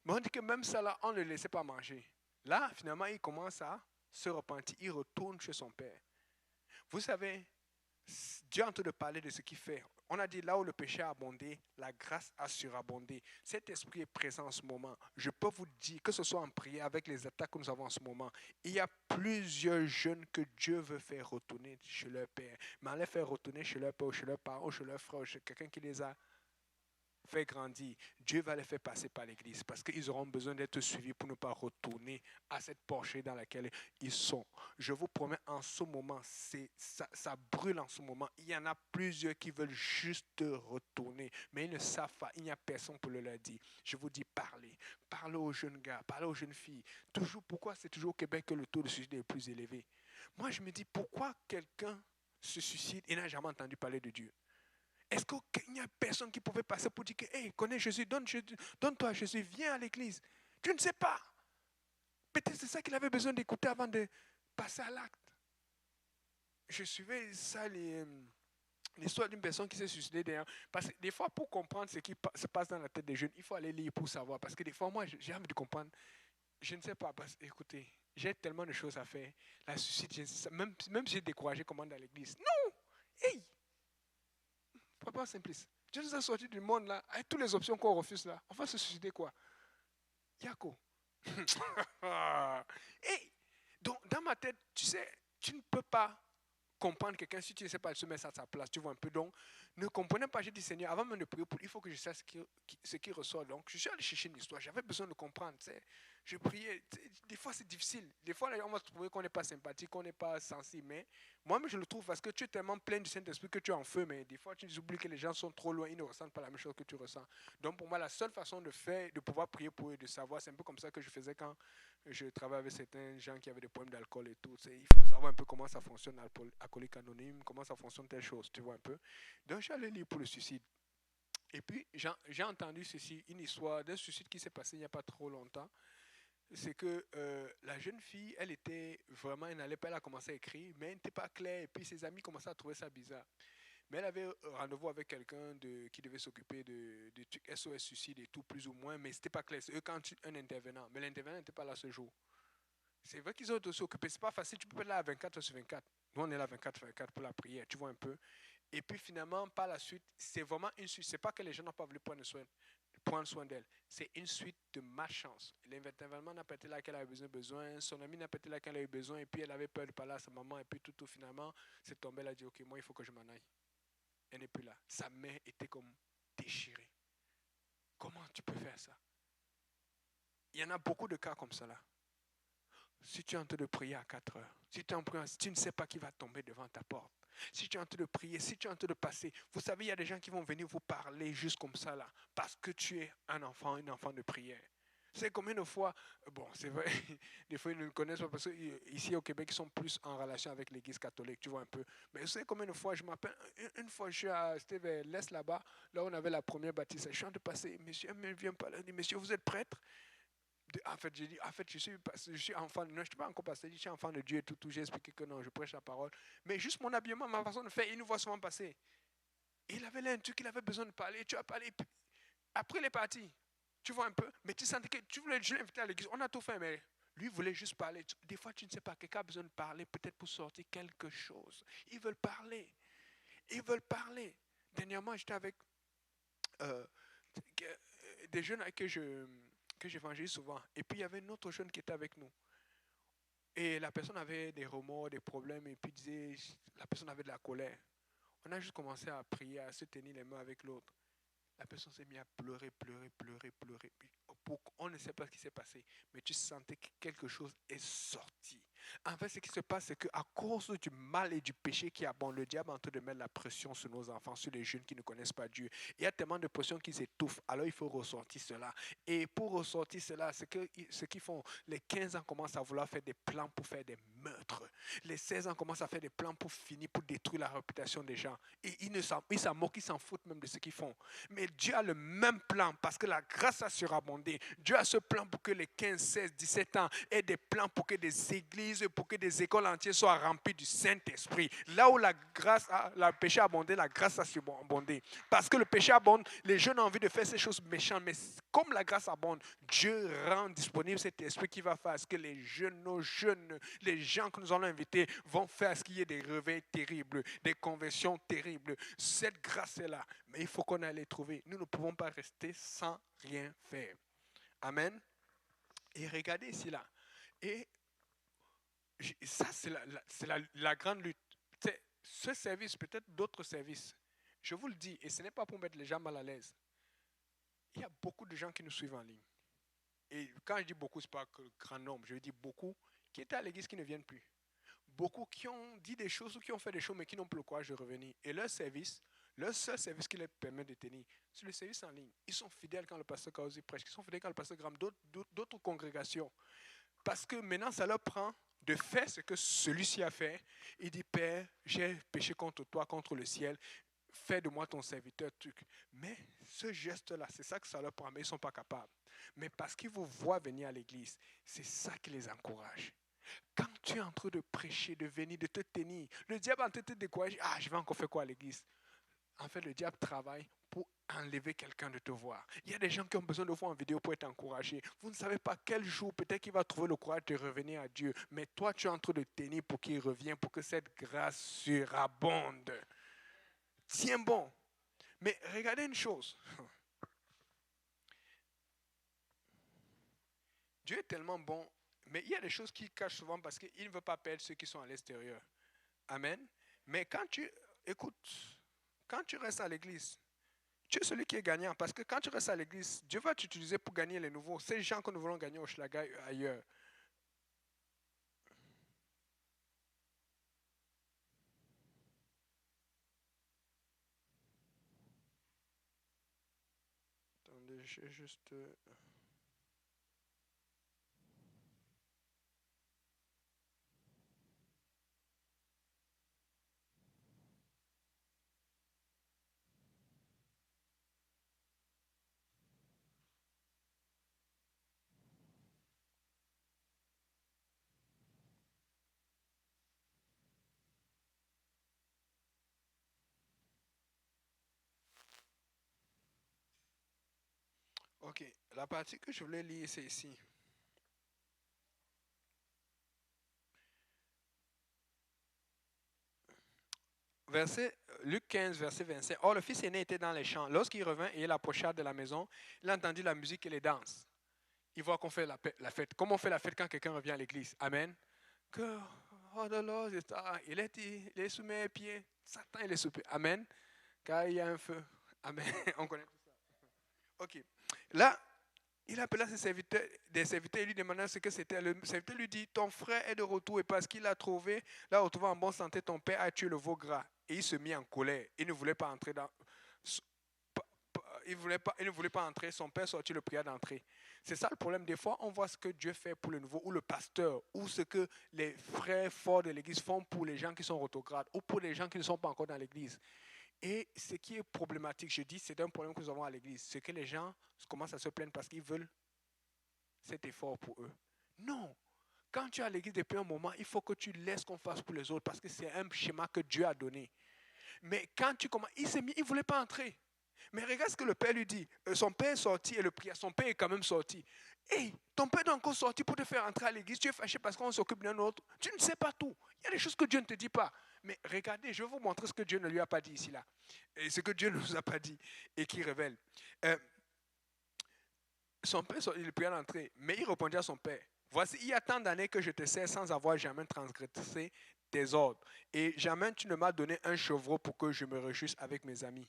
Mais on dit que même ça, là, on ne le laissait pas manger. Là, finalement, il commence à se repentir. Il retourne chez son père. Vous savez, Dieu est en train de parler de ce qu'il fait. On a dit là où le péché a abondé, la grâce a surabondé. Cet esprit est présent en ce moment. Je peux vous dire, que ce soit en prière avec les attaques que nous avons en ce moment, il y a plusieurs jeunes que Dieu veut faire retourner chez leur père. Mais les faire retourner chez leur père, ou chez leurs parents, ou chez leurs frères, ou chez quelqu'un qui les a fait grandir. Dieu va les faire passer par l'église parce qu'ils auront besoin d'être suivis pour ne pas retourner à cette porchée dans laquelle ils sont. Je vous promets, en ce moment, ça brûle en ce moment. Il y en a plusieurs qui veulent juste retourner, mais ils ne savent pas. Il n'y a personne pour le leur dire. Je vous dis, parlez. Parlez aux jeunes gars, parlez aux jeunes filles. Pourquoi c'est toujours au Québec que le taux de suicide est le plus élevé? Moi, je me dis, pourquoi quelqu'un se suicide et n'a jamais entendu parler de Dieu? Est-ce qu'il n'y a personne qui pouvait passer pour dire que, hey, connais Jésus, donne-toi Jésus, viens à l'église? Tu ne sais pas. Peut-être c'est ça qu'il avait besoin d'écouter avant de passer à l'acte. Je suivais ça, l'histoire d'une personne qui s'est suicidée d'ailleurs. Parce que des fois, pour comprendre ce qui se passe dans la tête des jeunes, il faut aller lire pour savoir. Parce que des fois, moi, j'ai envie de comprendre. Je ne sais pas. Écoutez, j'ai tellement de choses à faire. La suicide, même si j'ai découragé comment dans l'église. Non! Hey! Papa Simplice, Dieu nous a sortis du monde là, avec toutes les options qu'on refuse là. On va se suicider quoi? Yako. Et donc, dans ma tête, tu sais, tu ne peux pas comprendre quelqu'un si tu ne sais pas se mettre à sa place. Tu vois un peu. Donc, ne comprenez pas. J'ai dit, Seigneur, avant même de prier, il faut que je sache ce qui ressort. Donc, je suis allé chercher une histoire. J'avais besoin de comprendre. Tu sais. Je priais. Des fois, c'est difficile. Des fois, on va trouver qu'on n'est pas sympathique, qu'on n'est pas sensible. Mais moi-même, je le trouve parce que tu es tellement plein du Saint-Esprit que tu es en feu. Mais des fois, tu oublies que les gens sont trop loin. Ils ne ressentent pas la même chose que tu ressens. Donc, pour moi, la seule façon de pouvoir prier pour eux, de savoir, c'est un peu comme ça que je faisais quand je travaillais avec certains gens qui avaient des problèmes d'alcool et tout. Il faut savoir un peu comment ça fonctionne, Alcoolique Anonyme, comment ça fonctionne telle chose. Tu vois un peu. Donc, j'allais lire pour le suicide. Et puis, j'ai entendu ceci, une histoire d'un suicide qui s'est passé il n'y a pas trop longtemps. C'est que la jeune fille, elle était vraiment, elle n'allait pas, elle a commencé à écrire, mais elle n'était pas claire. Et puis ses amis commençaient à trouver ça bizarre. Mais elle avait rendez-vous avec quelqu'un qui devait s'occuper de trucs SOS suicide et tout, plus ou moins, mais c'était pas clair. C'est eux quand un intervenant. Mais l'intervenant n'était pas là ce jour. C'est vrai qu'ils ont aussi occupé. C'est pas facile, tu peux être là à 24 sur 24. Nous, on est là 24 sur 24 pour la prière, tu vois un peu. Et puis finalement, par la suite, c'est vraiment une suite. C'est pas que les gens n'ont pas voulu prendre soin d'elle. C'est une suite de malchance. L'intervenant n'a pas été là qu'elle avait besoin. Son ami n'a pas été là qu'elle avait besoin. Et puis elle avait peur de parler à sa maman. Et puis tout finalement, c'est tombé. Elle a dit, OK, moi, il faut que je m'en aille. Elle n'est plus là. Sa main était comme déchirée. Comment tu peux faire ça? Il y en a beaucoup de cas comme ça là. Si tu es en train de prier à 4 heures, si tu es en prière, si tu ne sais pas qui va tomber devant ta porte, si tu es en train de prier, si tu es en train de passer, vous savez, il y a des gens qui vont venir vous parler juste comme ça là, parce que tu es un enfant de prière. C'est combien de fois, bon, c'est vrai, des fois ils ne le connaissent pas parce qu'ici au Québec, ils sont plus en relation avec l'église catholique, tu vois un peu. Mais vous savez combien de fois, je m'appelle, une fois je suis à, c'était vers l'Est là-bas, là on avait la première baptise, je suis en train de passer, monsieur, ne vient pas là, il dit, monsieur, vous êtes prêtre? En fait, j'ai dit, en fait, je suis enfant, non, je ne suis pas encore pasteur, je suis enfant de Dieu et tout, j'ai expliqué que non, je prêche la parole. Mais juste mon habillement, ma façon de faire, il nous voit souvent passer. Et il avait là un truc, il avait besoin de parler, tu as parlé. Après, il est parti. Tu vois un peu, mais tu sentais que tu voulais juste l'inviter à l'église, on a tout fait, mais lui voulait juste parler. Des fois, tu ne sais pas, quelqu'un a besoin de parler, peut-être pour sortir quelque chose. Ils veulent parler. Ils veulent parler. Dernièrement, j'étais avec euh, des jeunes avec que j'évangélise souvent. Et puis, il y avait une autre jeune qui était avec nous. Et la personne avait des remords, des problèmes, et puis disait, la personne avait de la colère. On a juste commencé à prier, à se tenir les mains avec l'autre. La personne s'est mise à pleurer, pleurer, pleurer, pleurer. On ne sait pas ce qui s'est passé, mais tu sentais que quelque chose est sorti. En fait, ce qui se passe, c'est qu'à cause du mal et du péché qui abonde, le diable est en train de mettre la pression sur nos enfants, sur les jeunes qui ne connaissent pas Dieu. Il y a tellement de pression qu'ils s'étouffent, alors il faut ressortir cela. Et pour ressortir cela, ce qu'ils font, les 15 ans commencent à vouloir faire des plans pour faire des meurtres. Les 16 ans commencent à faire des plans pour finir, pour détruire la réputation des gens. Et ils s'en moquent, ils s'en foutent même de ce qu'ils font. Mais Dieu a le même plan parce que la grâce a surabondé. Dieu a ce plan pour que les 15, 16, 17 ans aient des plans pour que des églises, pour que des écoles entières soient remplies du Saint-Esprit. Là où le péché a abondé, la grâce a surabondé. Parce que le péché abonde, les jeunes ont envie de faire ces choses méchantes. Mais comme la grâce abonde, Dieu rend disponible cet esprit qui va faire ce que les jeunes, nos jeunes, les gens que nous allons inviter vont faire ce qu'il y ait des réveils terribles, des conversions terribles. Cette grâce est là. Mais il faut qu'on aille les trouver. Nous ne pouvons pas rester sans rien faire. Amen. Et regardez ici là. Et ça, c'est la grande lutte. Ce service, peut-être d'autres services, je vous le dis, et ce n'est pas pour mettre les gens mal à l'aise. Il y a beaucoup de gens qui nous suivent en ligne. Et quand je dis beaucoup, ce n'est pas que grand nombre, je dis beaucoup qui étaient à l'église qui ne viennent plus. Beaucoup qui ont dit des choses ou qui ont fait des choses mais qui n'ont plus le courage de revenir. Et leur seul service qui leur permet de tenir, c'est le service en ligne. Ils sont fidèles quand le pasteur Kaozi prêche, ils sont fidèles quand le pasteur Graham, d'autres congrégations. Parce que maintenant, ça leur prend de faire ce que celui-ci a fait. Il dit, Père, j'ai péché contre toi, contre le ciel. Fais de moi ton serviteur. Mais ce geste-là, c'est ça que ça leur prend, mais ils ne sont pas capables. Mais parce qu'ils vous voient venir à l'église, c'est ça qui les encourage. Quand tu es en train de prêcher, de venir, de te tenir, le diable est en train de te décourager. Ah, je vais encore faire quoi à l'église? En fait, le diable travaille pour enlever quelqu'un de te voir. Il y a des gens qui ont besoin de voir en vidéo pour être encouragés. Vous ne savez pas quel jour, peut-être qu'il va trouver le courage de revenir à Dieu. Mais toi, tu es en train de tenir pour qu'il revienne, pour que cette grâce surabonde. Tiens bon. Mais regardez une chose. Dieu est tellement bon, mais il y a des choses qu'il cache souvent parce qu'il ne veut pas perdre ceux qui sont à l'extérieur. Amen. Mais quand tu restes à l'église, Tu es celui qui est gagnant. Parce que quand tu restes à l'église, Dieu va t'utiliser pour gagner les nouveaux. Ces gens que nous voulons gagner au Schlaga ailleurs. Attendez, je vais juste... Ok, la partie que je voulais lire, c'est ici. Luc 15, verset 25. Or, le fils aîné était dans les champs. Lorsqu'il revint et il approcha de la maison, il entendit la musique et les danses. Il voit qu'on fait la fête. Comment on fait la fête quand quelqu'un revient à l'église? Amen. Que, oh de Lord, il est sous mes pieds. Satan, il est sous mes pieds. Amen. Car il y a un feu. Amen. On connaît tout ça. Ok. Là, il appela des serviteurs, et lui demanda ce que c'était. Le serviteur lui dit, ton frère est de retour et parce qu'il l'a retrouvé en bonne santé, ton père a tué le veau gras. Et il se mit en colère. Il ne voulait pas entrer dans... Il ne voulait pas entrer, son père sortit le pria d'entrer. C'est ça le problème. Des fois, on voit ce que Dieu fait pour le nouveau, ou le pasteur, ou ce que les frères forts de l'église font pour les gens qui sont rétrogrades, ou pour les gens qui ne sont pas encore dans l'église. Et ce qui est problématique, je dis, c'est un problème que nous avons à l'église. C'est que les gens commencent à se plaindre parce qu'ils veulent cet effort pour eux. Non. Quand tu es à l'église depuis un moment, il faut que tu laisses qu'on fasse pour les autres parce que c'est un schéma que Dieu a donné. Mais quand tu commences, il ne voulait pas entrer. Mais regarde ce que le père lui dit. Son père est sorti et le pria. Son père est quand même sorti. Hey, ton père est encore sorti pour te faire entrer à l'église. Tu es fâché parce qu'on s'occupe d'un autre. Tu ne sais pas tout. Il y a des choses que Dieu ne te dit pas. Mais regardez, je vais vous montrer ce que Dieu ne lui a pas dit ici, là. Et ce que Dieu ne nous a pas dit et qui révèle. Son père, il pria d'entrer. Mais il répondit à son père. Voici, il y a tant d'années que je te sers sans avoir jamais transgressé tes ordres. Et jamais tu ne m'as donné un chevreau pour que je me réjouisse avec mes amis.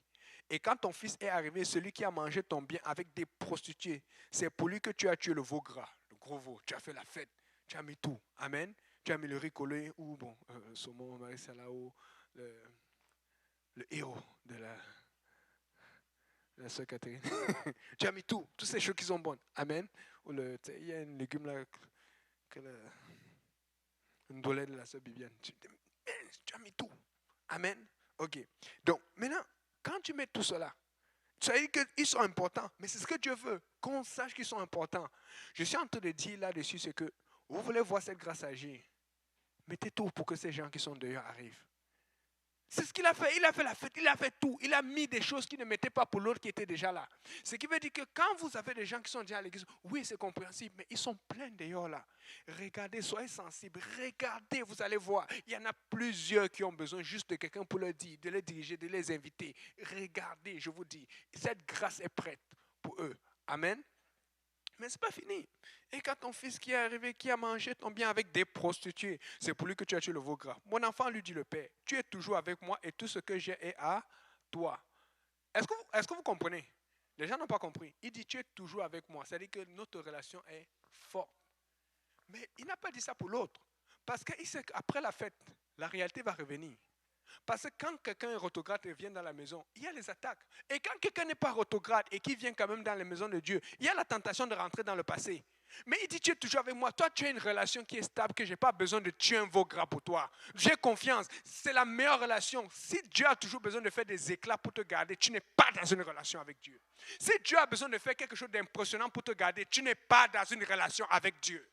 Et quand ton fils est arrivé, celui qui a mangé ton bien avec des prostituées, c'est pour lui que tu as tué le veau gras, le gros veau. Tu as fait la fête, tu as mis tout. Amen. Tu as mis le riz collé ou bon, saumon, maïs salao, le héros de la sœur Catherine. Tu as mis tout, toutes ces choses qui sont bonnes. Amen. Ou il y a un légume là, une dolette de la sœur Bibiane. Tu as mis tout. Amen. Ok. Donc, maintenant, quand tu mets tout cela, ça veut dire qu'ils sont importants, mais c'est ce que Dieu veut, qu'on sache qu'ils sont importants. Je suis en train de dire là-dessus, c'est que vous voulez voir cette grâce agir. Mettez tout pour que ces gens qui sont dehors arrivent. C'est ce qu'il a fait. Il a fait la fête, il a fait tout. Il a mis des choses qu'il ne mettait pas pour l'autre qui était déjà là. Ce qui veut dire que quand vous avez des gens qui sont déjà à l'église, oui, c'est compréhensible, mais ils sont pleins dehors là. Regardez, soyez sensibles. Regardez, vous allez voir. Il y en a plusieurs qui ont besoin juste de quelqu'un pour leur dire, de les diriger, de les inviter. Regardez, je vous dis, cette grâce est prête pour eux. Amen. Mais ce n'est pas fini. Et quand ton fils qui est arrivé, qui a mangé ton bien avec des prostituées, c'est pour lui que tu as tué le veau gras. Mon enfant, lui dit le père, tu es toujours avec moi et tout ce que j'ai est à toi. Est-ce que vous comprenez? Les gens n'ont pas compris. Il dit, tu es toujours avec moi. C'est-à-dire que notre relation est forte. Mais il n'a pas dit ça pour l'autre. Parce qu'il sait qu'après la fête, la réalité va revenir. Parce que quand quelqu'un est rétrograde et vient dans la maison, il y a les attaques. Et quand quelqu'un n'est pas rétrograde et qui vient quand même dans la maison de Dieu, il y a la tentation de rentrer dans le passé. Mais il dit, tu es toujours avec moi. Toi, tu as une relation qui est stable, que je n'ai pas besoin de tuer un veau gras pour toi. J'ai confiance. C'est la meilleure relation. Si Dieu a toujours besoin de faire des éclats pour te garder, tu n'es pas dans une relation avec Dieu. Si Dieu a besoin de faire quelque chose d'impressionnant pour te garder, tu n'es pas dans une relation avec Dieu.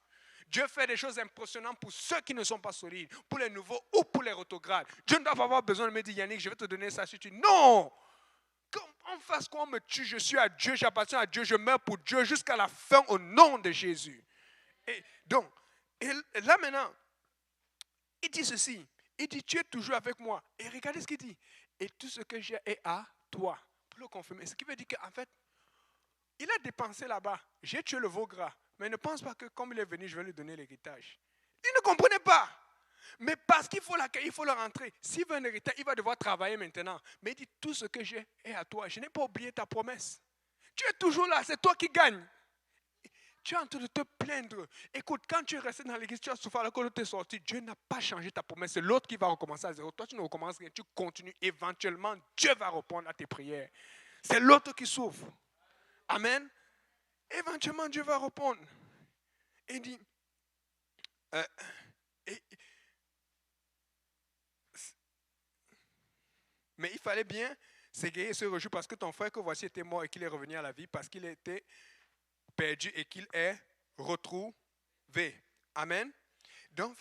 Dieu fait des choses impressionnantes pour ceux qui ne sont pas solides, pour les nouveaux ou pour les rétrogrades. Dieu ne doit pas avoir besoin de me dire, Yannick, je vais te donner ça si tu... Non! En face qu'on me tue, je suis à Dieu, j'appartiens à Dieu, je meurs pour Dieu jusqu'à la fin au nom de Jésus. Et donc, là maintenant, il dit ceci. Il dit, tu es toujours avec moi. Et regardez ce qu'il dit. Et tout ce que j'ai est à toi. Pour le confirmer. Ce qui veut dire qu'en fait, il a dépensé là-bas. J'ai tué le veau gras. Mais ne pense pas que comme il est venu, je vais lui donner l'héritage. Il ne comprenait pas. Mais parce qu'il faut l'accueillir, il faut le rentrer. S'il veut un héritage, il va devoir travailler maintenant. Mais il dit, tout ce que j'ai est à toi. Je n'ai pas oublié ta promesse. Tu es toujours là, c'est toi qui gagnes. Tu es en train de te plaindre. Écoute, quand tu es resté dans l'église, tu as souffert alors que l'autre est sorti. Dieu n'a pas changé ta promesse. C'est l'autre qui va recommencer à zéro. Toi, tu ne recommences rien. Tu continues. Éventuellement, Dieu va répondre à tes prières. C'est l'autre qui souffre. Amen. Éventuellement, Dieu va répondre. Il dit, mais il fallait bien s'égayer et se réjouir parce que ton frère que voici était mort et qu'il est revenu à la vie, parce qu'il était perdu et qu'il est retrouvé. Amen. Donc,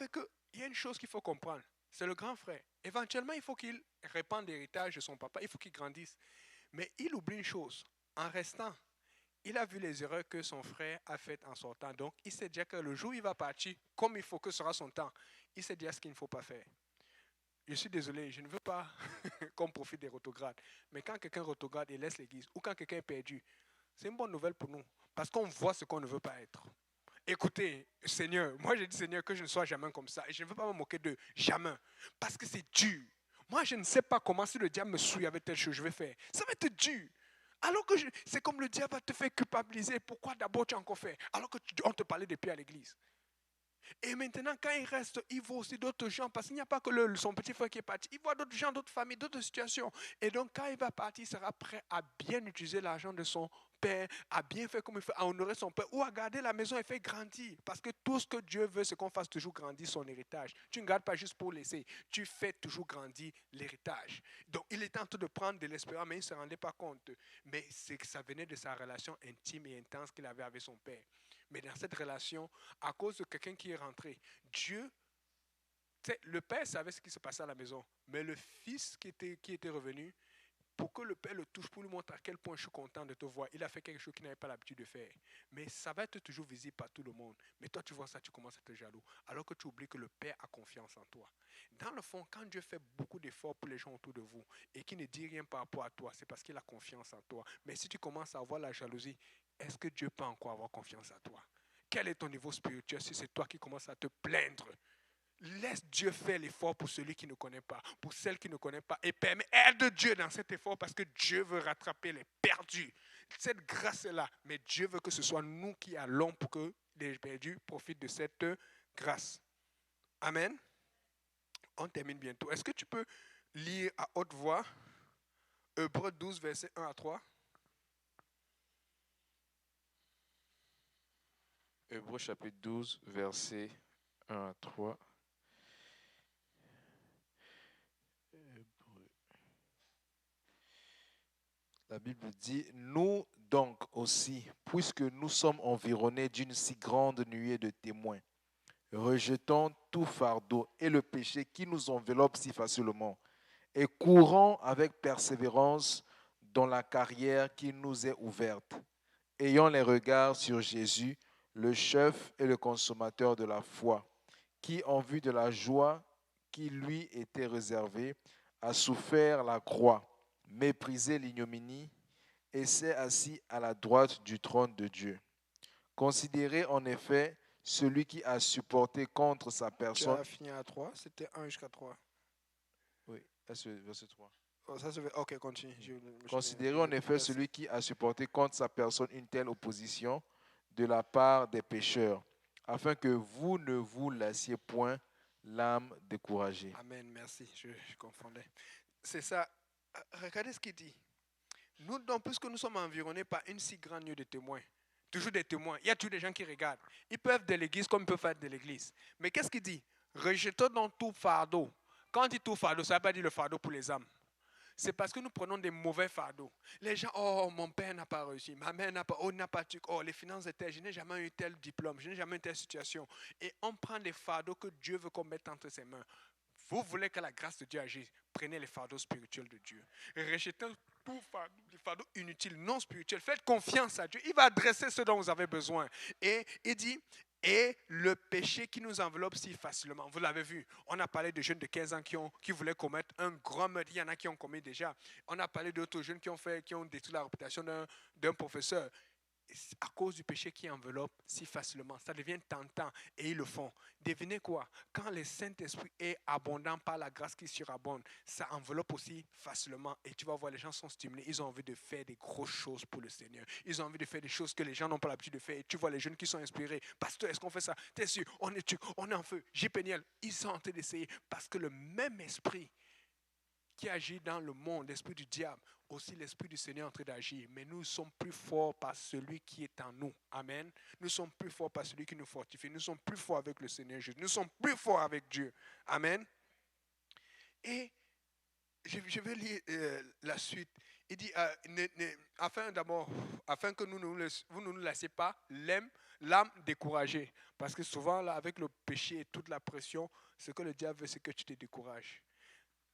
il y a une chose qu'il faut comprendre. C'est le grand frère. Éventuellement, il faut qu'il répande l'héritage de son papa. Il faut qu'il grandisse. Mais il oublie une chose. En restant, il a vu les erreurs que son frère a faites en sortant. Donc, il sait déjà que le jour où il va partir, comme il faut que ce sera son temps, il sait déjà ce qu'il ne faut pas faire. Je suis désolé, je ne veux pas qu'on profite des rotogrades. Mais quand quelqu'un rotograde et laisse l'église, ou quand quelqu'un est perdu, c'est une bonne nouvelle pour nous. Parce qu'on voit ce qu'on ne veut pas être. Écoutez, Seigneur, moi je dis Seigneur que je ne sois jamais comme ça. Et je ne veux pas me moquer d'eux, jamais. Parce que c'est dur. Moi je ne sais pas comment si le diable me souille avec telle chose, je vais faire. Ça va être dur. Alors que c'est comme le diable va te faire culpabiliser. Pourquoi d'abord tu as encore fait? Alors qu'on te parlait depuis à l'église. Et maintenant, quand il reste, il voit aussi d'autres gens, parce qu'il n'y a pas que son petit frère qui est parti, il voit d'autres gens, d'autres familles, d'autres situations. Et donc, quand il va partir, il sera prêt à bien utiliser l'argent de son père, à bien faire comme il fait, à honorer son père, ou à garder la maison et faire grandir. Parce que tout ce que Dieu veut, c'est qu'on fasse toujours grandir son héritage. Tu ne gardes pas juste pour laisser, tu fais toujours grandir l'héritage. Donc, il était en train de prendre de l'espérance, mais il ne se rendait pas compte. Mais c'est que ça venait de sa relation intime et intense qu'il avait avec son père. Mais dans cette relation, à cause de quelqu'un qui est rentré, Dieu, le père savait ce qui se passait à la maison, mais le fils qui était revenu, pour que le père le touche, pour lui montrer à quel point je suis content de te voir, il a fait quelque chose qu'il n'avait pas l'habitude de faire. Mais ça va être toujours visible par tout le monde. Mais toi, tu vois ça, tu commences à être jaloux, alors que tu oublies que le père a confiance en toi. Dans le fond, quand Dieu fait beaucoup d'efforts pour les gens autour de vous et qu'il ne dit rien par rapport à toi, c'est parce qu'il a confiance en toi. Mais si tu commences à avoir la jalousie, est-ce que Dieu peut encore avoir confiance en toi? Quel est ton niveau spirituel si c'est toi qui commences à te plaindre? Laisse Dieu faire l'effort pour celui qui ne connaît pas, pour celle qui ne connaît pas, et aide Dieu dans cet effort parce que Dieu veut rattraper les perdus. Cette grâce-là, mais Dieu veut que ce soit nous qui allons pour que les perdus profitent de cette grâce. Amen. On termine bientôt. Est-ce que tu peux lire à haute voix Hébreux 12, versets 1 à 3? Hébreux chapitre 12, versets 1 à 3. La Bible dit, nous donc aussi, puisque nous sommes environnés d'une si grande nuée de témoins, rejetons tout fardeau et le péché qui nous enveloppe si facilement, et courons avec persévérance dans la carrière qui nous est ouverte, ayant les regards sur Jésus, le chef et le consommateur de la foi, qui, en vue de la joie qui lui était réservée, a souffert la croix, méprisé l'ignominie, et s'est assis à la droite du trône de Dieu. Considérez en effet celui qui a supporté contre sa Tu personne. as fini à 3, c'était 1 jusqu'à 3. Oui, verset 3. Oh, ça se fait. Ok, continue. Considérez en effet celui qui a supporté contre sa personne une telle opposition de la part des pécheurs, afin que vous ne vous lassiez point l'âme découragée. Amen, merci, je confondais. C'est ça. Regardez ce qu'il dit. Nous, donc, puisque nous sommes environnés par une si grande nuée de témoins, toujours des témoins, il y a toujours des gens qui regardent. Ils peuvent être de l'église comme ils peuvent être de l'église. Mais qu'est-ce qu'il dit? Rejetons donc tout fardeau. Quand il dit tout fardeau, ça ne veut pas dire le fardeau pour les âmes. C'est parce que nous prenons des mauvais fardeaux. Les gens, oh, mon père n'a pas réussi, ma mère n'a pas, oh, n'a pas, oh, les finances étaient, je n'ai jamais eu tel diplôme, je n'ai jamais eu telle situation. Et on prend des fardeaux que Dieu veut qu'on mette entre ses mains. Vous voulez que la grâce de Dieu agisse, prenez les fardeaux spirituels de Dieu. Rejetez tout fardeau, les fardeaux inutiles, non spirituels. Faites confiance à Dieu. Il va adresser ce dont vous avez besoin. Et il dit, et le péché qui nous enveloppe si facilement. Vous l'avez vu, on a parlé de jeunes de 15 ans qui voulaient commettre un grand meurtre. Il y en a qui ont commis déjà. On a parlé d'autres jeunes qui ont détruit la réputation d'un professeur. à cause du péché qui enveloppe si facilement. Ça devient tentant et ils le font. Devinez quoi? Quand le Saint-Esprit est abondant par la grâce qui surabonde, ça enveloppe aussi facilement. Et tu vas voir, les gens sont stimulés. Ils ont envie de faire des grosses choses pour le Seigneur. Ils ont envie de faire des choses que les gens n'ont pas l'habitude de faire. Et tu vois les jeunes qui sont inspirés. Pasteur, est-ce qu'on fait ça? T'es sûr? On est en feu. J. Péniel, ils sont en train d'essayer. Parce que le même esprit qui agit dans le monde, l'esprit du diable, aussi l'esprit du Seigneur est en train d'agir. Mais nous sommes plus forts par celui qui est en nous. Amen. Nous sommes plus forts par celui qui nous fortifie. Nous sommes plus forts avec le Seigneur Jésus. Nous sommes plus forts avec Dieu. Amen. Et je vais lire la suite. Il dit, afin que vous ne nous laissiez pas l'âme découragée. Parce que souvent, là, avec le péché et toute la pression, ce que le diable veut, c'est que tu te décourages.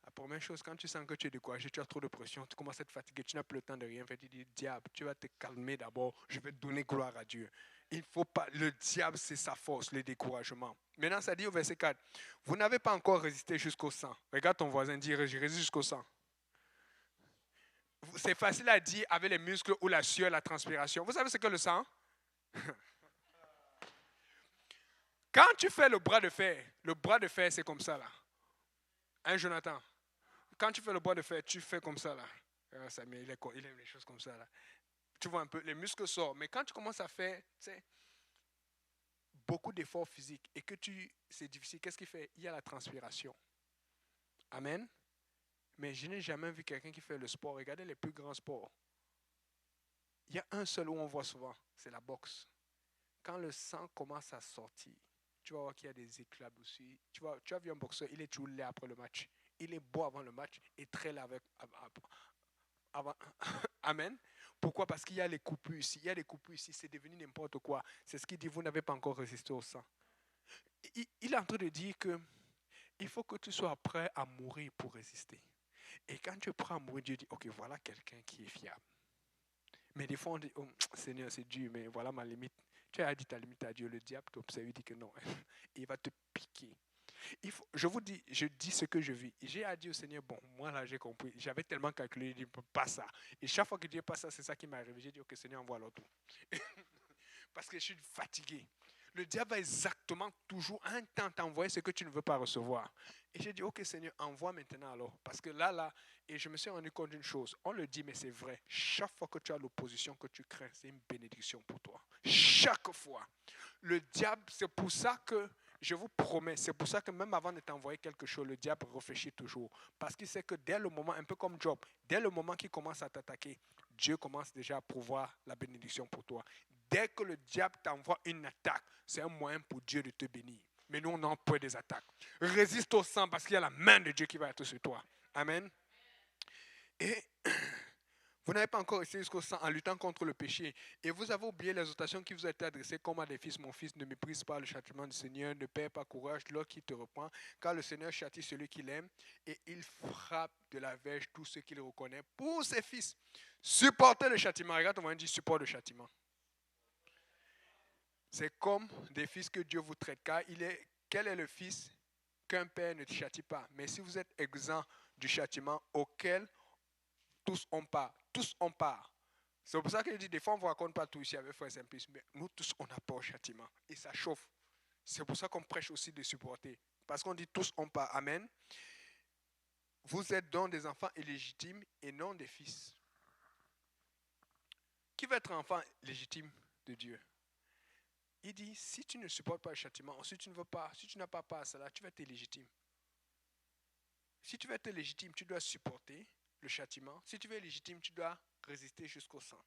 La première chose, quand tu sens que tu es découragé, tu as trop de pression, tu commences à être fatigué, tu n'as plus le temps de rien faire, tu dis, diable, tu vas te calmer d'abord, je vais te donner gloire à Dieu. Il faut pas, le diable, c'est sa force, le découragement. Maintenant, ça dit au verset 4, vous n'avez pas encore résisté jusqu'au sang. Regarde ton voisin, dis, je résiste jusqu'au sang. C'est facile à dire avec les muscles ou la sueur, la transpiration. Vous savez ce que le sang? Quand tu fais le bras de fer, c'est comme ça là. Hein, Jonathan? Quand tu fais le bras de fer, tu fais comme ça là. Samir, il aime les choses comme ça là. Tu vois un peu, les muscles sortent. Mais quand tu commences à faire, tu sais, beaucoup d'efforts physiques et que c'est difficile, qu'est-ce qu'il fait? Il y a la transpiration. Amen. Mais je n'ai jamais vu quelqu'un qui fait le sport. Regardez les plus grands sports. Il y a un seul où on voit souvent, c'est la boxe. Quand le sang commence à sortir, tu vas voir qu'il y a des éclats aussi. Tu as vu un boxeur, il est toujours laid après le match. Il est beau avant le match et très laid avant. Amen. Pourquoi? Parce qu'il y a les coupures ici. Il y a les coupures ici. C'est devenu n'importe quoi. C'est ce qu'il dit. Vous n'avez pas encore résisté au sang. Il est en train de dire que il faut que tu sois prêt à mourir pour résister. Et quand tu es prêt à mourir, Dieu dit, ok, voilà quelqu'un qui est fiable. Mais des fois, on dit, oh, Seigneur, c'est dur, mais voilà ma limite. Tu as dit ta limite à Dieu. Le diable t'observe, il dit que non. Il va te piquer. Je dis ce que je vis. J'ai dit au Seigneur, bon, moi là j'ai compris. J'avais tellement calculé, il dit pas ça. Et chaque fois que Dieu passe ça, c'est ça qui m'est arrivé. J'ai dit, ok Seigneur, envoie l'autre. Parce que je suis fatigué. Le diable va exactement toujours un temps t'envoyer ce que tu ne veux pas recevoir. Et j'ai dit, ok Seigneur, envoie maintenant alors. Parce que là, et je me suis rendu compte d'une chose. On le dit, mais c'est vrai. Chaque fois que tu as l'opposition que tu crains, c'est une bénédiction pour toi. Chaque fois. Le diable, c'est pour ça que je vous promets, c'est pour ça que même avant de t'envoyer quelque chose, le diable réfléchit toujours. Parce qu'il sait que dès le moment, un peu comme Job, dès le moment qu'il commence à t'attaquer, Dieu commence déjà à pouvoir la bénédiction pour toi. Dès que le diable t'envoie une attaque, c'est un moyen pour Dieu de te bénir. Mais nous, on emploie des attaques. Résiste au sang parce qu'il y a la main de Dieu qui va être sur toi. Amen. Et vous n'avez pas encore essayé jusqu'au sang en luttant contre le péché. Et vous avez oublié l'exhortation qui vous a été adressée comme à des fils. Mon fils, ne méprise pas le châtiment du Seigneur, ne perds pas courage lorsqu'il te reprend, car le Seigneur châtie celui qu'il aime et il frappe de la verge tous ceux qu'il reconnaît pour ses fils. Supportez le châtiment. Regarde, on va dire support le châtiment. C'est comme des fils que Dieu vous traite. Car quel est le fils qu'un père ne châtie pas? Mais si vous êtes exempt du châtiment auquel tous on part. Tous on part. C'est pour ça que je dis, des fois on ne vous raconte pas tout ici avec Frère Simplice, mais nous tous on n'a pas au châtiment. Et ça chauffe. C'est pour ça qu'on prêche aussi de supporter. Parce qu'on dit tous on part. Amen. Vous êtes donc des enfants illégitimes et non des fils. Qui veut être enfant légitime de Dieu? Il dit, si tu ne supportes pas le châtiment, si tu ne veux pas, si tu n'as pas part à cela, tu vas être illégitime. Si tu veux être légitime, tu dois supporter le châtiment. Si tu veux être légitime, tu dois résister jusqu'au sang.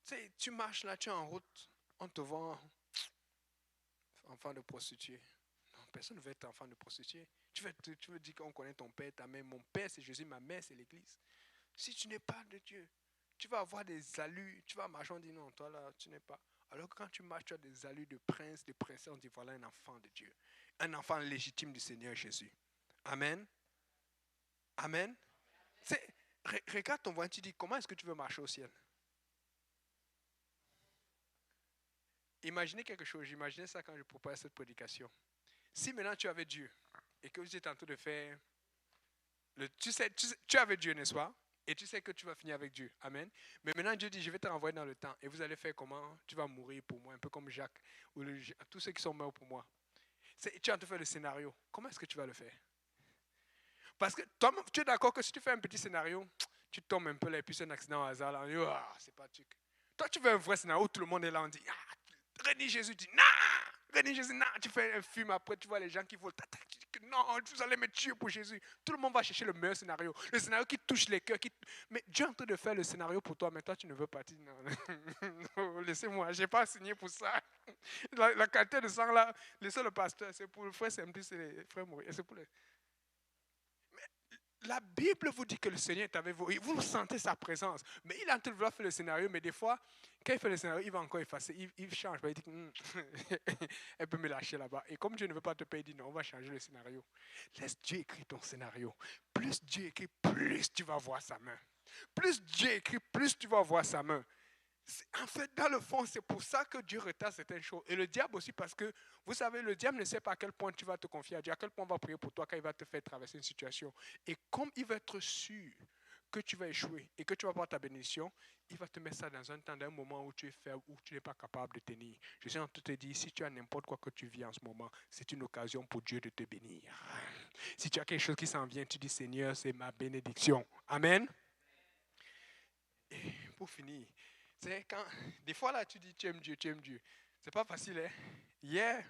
Tu sais, tu marches là, tu es en route, on te vend enfant de prostituée. Non, personne ne veut être enfant de prostituée. Tu veux dire qu'on connaît ton père, ta mère. Mon père, c'est Jésus, ma mère, c'est l'Église. Si tu n'es pas de Dieu, tu vas avoir des allures. Tu vas marcher, on dit non, toi là, tu n'es pas. Alors que quand tu marches, tu as des allures de prince, de princesse, on dit voilà un enfant de Dieu. Un enfant légitime du Seigneur Jésus. Amen. Amen. Regarde ton voisin, tu dis comment est-ce que tu veux marcher au ciel? Imaginez quelque chose, j'imaginais ça quand je préparais cette prédication. Si maintenant tu avais Dieu et que vous êtes en train de faire, tu avais Dieu, n'est-ce pas? Et tu sais que tu vas finir avec Dieu. Amen. Mais maintenant, Dieu dit, je vais te renvoyer dans le temps. Et vous allez faire comment? Tu vas mourir pour moi, un peu comme Jacques, ou tous ceux qui sont morts pour moi. Tu es en train de faire le scénario. Comment est-ce que tu vas le faire? Parce que toi, tu es d'accord que si tu fais un petit scénario, tu tombes un peu là, et puis c'est un accident au hasard. Là, on dit, ah, c'est pas truc. Toi, tu veux un vrai scénario où tout le monde est là, on dit, ah, René Jésus dit, non, René Jésus, non. Tu fais un film après, tu vois les gens qui volent, tu dis que non, vous allez me tuer pour Jésus. Tout le monde va chercher le meilleur scénario. Le scénario qui touche les cœurs. Mais Dieu est en train de faire le scénario pour toi, mais toi, tu ne veux pas dire, non, non, laissez-moi, je n'ai pas signé pour ça. La qualité de sang là, laissez le pasteur, c'est pour le frère Saint-Denis, c'est les frères Maurice, c'est pour les. La Bible vous dit que le Seigneur est avec vous. Et vous sentez sa présence. Mais il est en train de vouloir faire le scénario. Mais des fois, quand il fait le scénario, il va encore effacer. Il change. Il dit elle peut me lâcher là-bas. Et comme Dieu ne veut pas te payer, il dit non, on va changer le scénario. Laisse Dieu écrire ton scénario. Plus Dieu écrit, plus tu vas voir sa main. Plus Dieu écrit, plus tu vas voir sa main. En fait, dans le fond, c'est pour ça que Dieu retarde certaines choses. Et le diable aussi, parce que, vous savez, le diable ne sait pas à quel point tu vas te confier à Dieu, à quel point on va prier pour toi quand il va te faire traverser une situation. Et comme il va être sûr que tu vas échouer et que tu vas avoir ta bénédiction, il va te mettre ça dans un temps, dans un moment où tu es faible, où tu n'es pas capable de tenir. Je suis en train de te dire, si tu as n'importe quoi que tu vis en ce moment, c'est une occasion pour Dieu de te bénir. Si tu as quelque chose qui s'en vient, tu dis, Seigneur, c'est ma bénédiction. Amen. Et pour finir, c'est quand, des fois là, tu dis tu aimes Dieu, tu aimes Dieu. C'est pas facile, hein? Hier,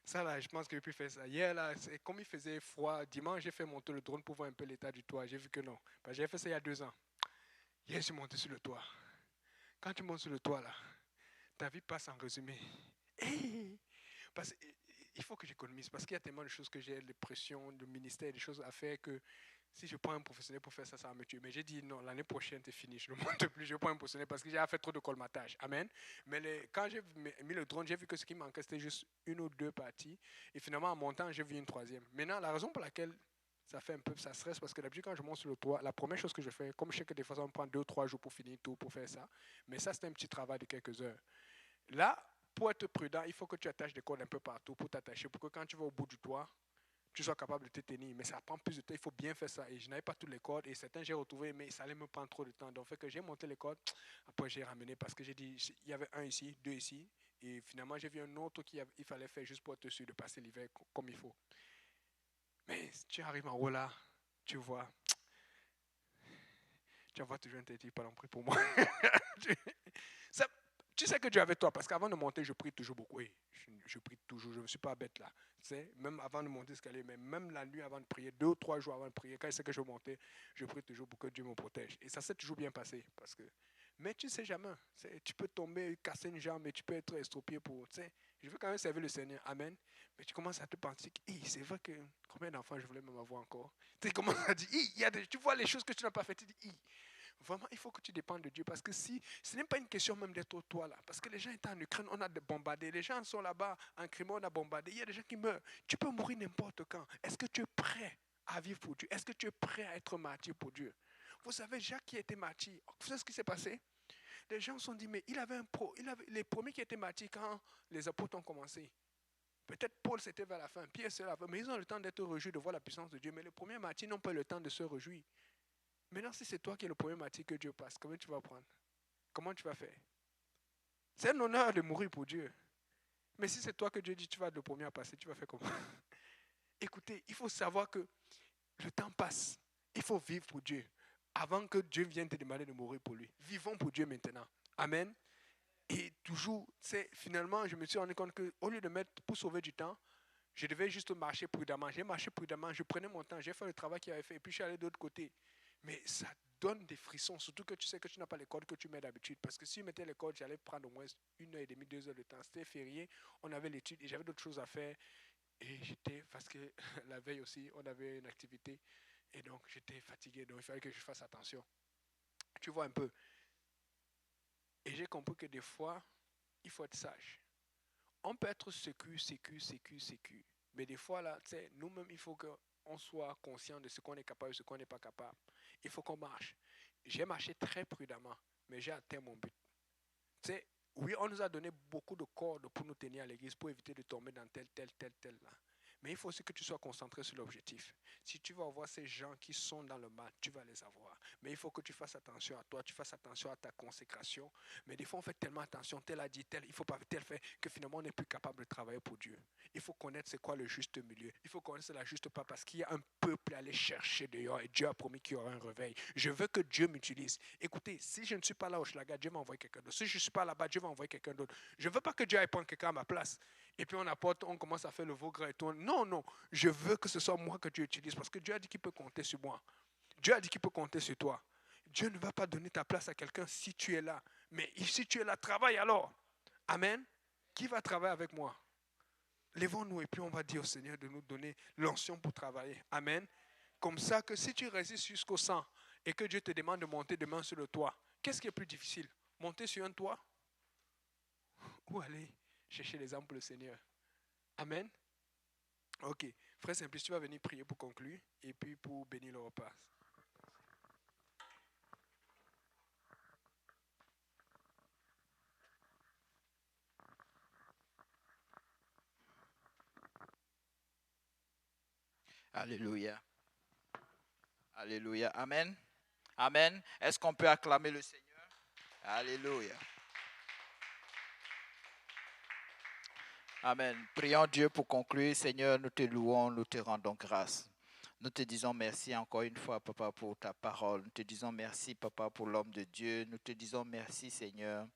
ça là, je pense que j'ai pu faire ça. Hier là, c'est comme il faisait froid. Dimanche, j'ai fait monter le drone pour voir un peu l'état du toit. J'ai vu que non. Parce que j'ai fait ça il y a 2 ans. Hier, je suis monté sur le toit. Quand tu montes sur le toit là, ta vie passe en résumé. Hey! Parce qu'il faut que j'économise. Parce qu'il y a tellement de choses que j'ai, les pressions, le ministère, des choses à faire que si je prends un professionnel pour faire ça, ça va me tuer. Mais j'ai dit non, l'année prochaine, c'est fini. Je ne monte plus, je prends un professionnel parce que j'ai fait trop de colmatage. Amen. Mais quand j'ai mis le drone, j'ai vu que ce qui manquait, c'était juste 1 ou 2 parties. Et finalement, en montant, j'ai vu une 3e. Maintenant, la raison pour laquelle ça fait un peu, ça stresse, parce que d'habitude, quand je monte sur le toit, la première chose que je fais, comme je sais que des fois, ça me prend 2 ou 3 jours pour finir tout, pour faire ça. Mais ça, c'est un petit travail de quelques heures. Là, pour être prudent, il faut que tu attaches des cordes un peu partout pour t'attacher, pour que quand tu vas au bout du toit, tu sois capable de te tenir. Mais ça prend plus de temps, il faut bien faire ça. Et je n'avais pas toutes les cordes, et certains j'ai retrouvé, mais ça allait me prendre trop de temps. Donc, fait que j'ai monté les cordes, après j'ai ramené, parce que j'ai dit, il y avait 1 ici, 2 ici, et finalement j'ai vu un autre qu'il fallait faire juste pour être sûr de passer l'hiver comme il faut. Mais si tu arrives en haut là, tu vois, tu vas toujours un petit pas prie pour moi. Ça, tu sais que Dieu est avec toi, parce qu'avant de monter, je prie toujours beaucoup. Oui, je prie toujours, je ne suis pas bête là. Tu sais, même avant de monter l'escalier, même la nuit avant de prier, 2 ou 3 jours avant de prier, quand je sais que je vais monter, je prie toujours pour que Dieu me protège. Et ça s'est toujours bien passé. Mais tu ne sais jamais. Tu peux tomber, casser une jambe et tu peux être estropié pour. Tu sais, je veux quand même servir le Seigneur. Amen. Mais tu commences à te penser que c'est vrai que combien d'enfants je voulais même avoir encore. Tu commences à dire, tu vois les choses que tu n'as pas faites, tu dis, vraiment, il faut que tu dépendes de Dieu. Parce que si, ce n'est pas une question même d'être au toit là. Parce que les gens étaient en Ukraine, on a bombardé. Les gens sont là-bas en Crimée, on a bombardé. Il y a des gens qui meurent. Tu peux mourir n'importe quand. Est-ce que tu es prêt à vivre pour Dieu? Est-ce que tu es prêt à être martyr pour Dieu? Vous savez, Jacques qui a été martyr, vous savez ce qui s'est passé? Les gens se sont dit, mais il avait les premiers qui étaient martyrs quand les apôtres ont commencé. Peut-être Paul c'était vers la fin, Pierre c'est la fin, mais ils ont le temps d'être réjouis de voir la puissance de Dieu. Mais les premiers martyrs n'ont pas le temps de se réjouir. Maintenant, si c'est toi qui es le premier martyr que Dieu passe, comment tu vas prendre? Comment tu vas faire? C'est un honneur de mourir pour Dieu. Mais si c'est toi que Dieu dit tu vas être le premier à passer, tu vas faire comment? Écoutez, il faut savoir que le temps passe. Il faut vivre pour Dieu avant que Dieu vienne te demander de mourir pour lui. Vivons pour Dieu maintenant. Amen. Et toujours, finalement, je me suis rendu compte qu'au lieu de mettre pour sauver du temps, je devais juste marcher prudemment. J'ai marché prudemment, je prenais mon temps, j'ai fait le travail qu'il avait fait, et puis je suis allé de l'autre côté. Mais ça donne des frissons, surtout que tu sais que tu n'as pas les cordes que tu mets d'habitude. Parce que si je mettais les cordes, j'allais prendre au moins 1h30, 2 heures de temps. C'était férié, on avait l'étude et j'avais d'autres choses à faire. Et j'étais, parce que la veille aussi, on avait une activité. Et donc, j'étais fatigué, donc il fallait que je fasse attention. Tu vois un peu. Et j'ai compris que des fois, il faut être sage. On peut être sécu. Mais des fois, là, tu sais, nous-mêmes, il faut qu'on soit conscient de ce qu'on est capable et ce qu'on n'est pas capable. Il faut qu'on marche. J'ai marché très prudemment, mais j'ai atteint mon but. Tu sais, oui, on nous a donné beaucoup de cordes pour nous tenir à l'église, pour éviter de tomber dans tel là. Mais il faut aussi que tu sois concentré sur l'objectif. Si tu vas avoir ces gens qui sont dans le mal, tu vas les avoir. Mais il faut que tu fasses attention à toi, tu fasses attention à ta consécration. Mais des fois, on fait tellement attention, tel a dit tel, il ne faut pas tel fait, que finalement, on n'est plus capable de travailler pour Dieu. Il faut connaître c'est quoi le juste milieu. Il faut connaître la juste part parce qu'il y a un peuple à aller chercher dehors et Dieu a promis qu'il y aura un réveil. Je veux que Dieu m'utilise. Écoutez, si je ne suis pas là au Schlager, Dieu m'envoie quelqu'un d'autre. Si je ne suis pas là-bas, Dieu va envoyer quelqu'un d'autre. Je ne veux pas que Dieu aille prendre quelqu'un à ma place. Et puis on apporte, on commence à faire le veau gras et tout. Non, non. Je veux que ce soit moi que Dieu utilise parce que Dieu a dit qu'il peut compter sur moi. Dieu a dit qu'il peut compter sur toi. Dieu ne va pas donner ta place à quelqu'un si tu es là. Mais si tu es là, travaille alors. Amen. Qui va travailler avec moi? Lèvons-nous et puis on va dire au Seigneur de nous donner l'onction pour travailler. Amen. Comme ça que si tu résistes jusqu'au sang et que Dieu te demande de monter demain sur le toit, qu'est-ce qui est plus difficile? Monter sur un toit ou aller chercher les âmes pour le Seigneur? Amen. Ok. Frère Simplice, tu vas venir prier pour conclure et puis pour bénir le repas. Alléluia. Alléluia. Amen. Amen. Est-ce qu'on peut acclamer le Seigneur? Alléluia. Amen. Prions Dieu pour conclure. Seigneur, nous te louons, nous te rendons grâce. Nous te disons merci encore une fois, Papa, pour ta parole. Nous te disons merci, Papa, pour l'homme de Dieu. Nous te disons merci, Seigneur,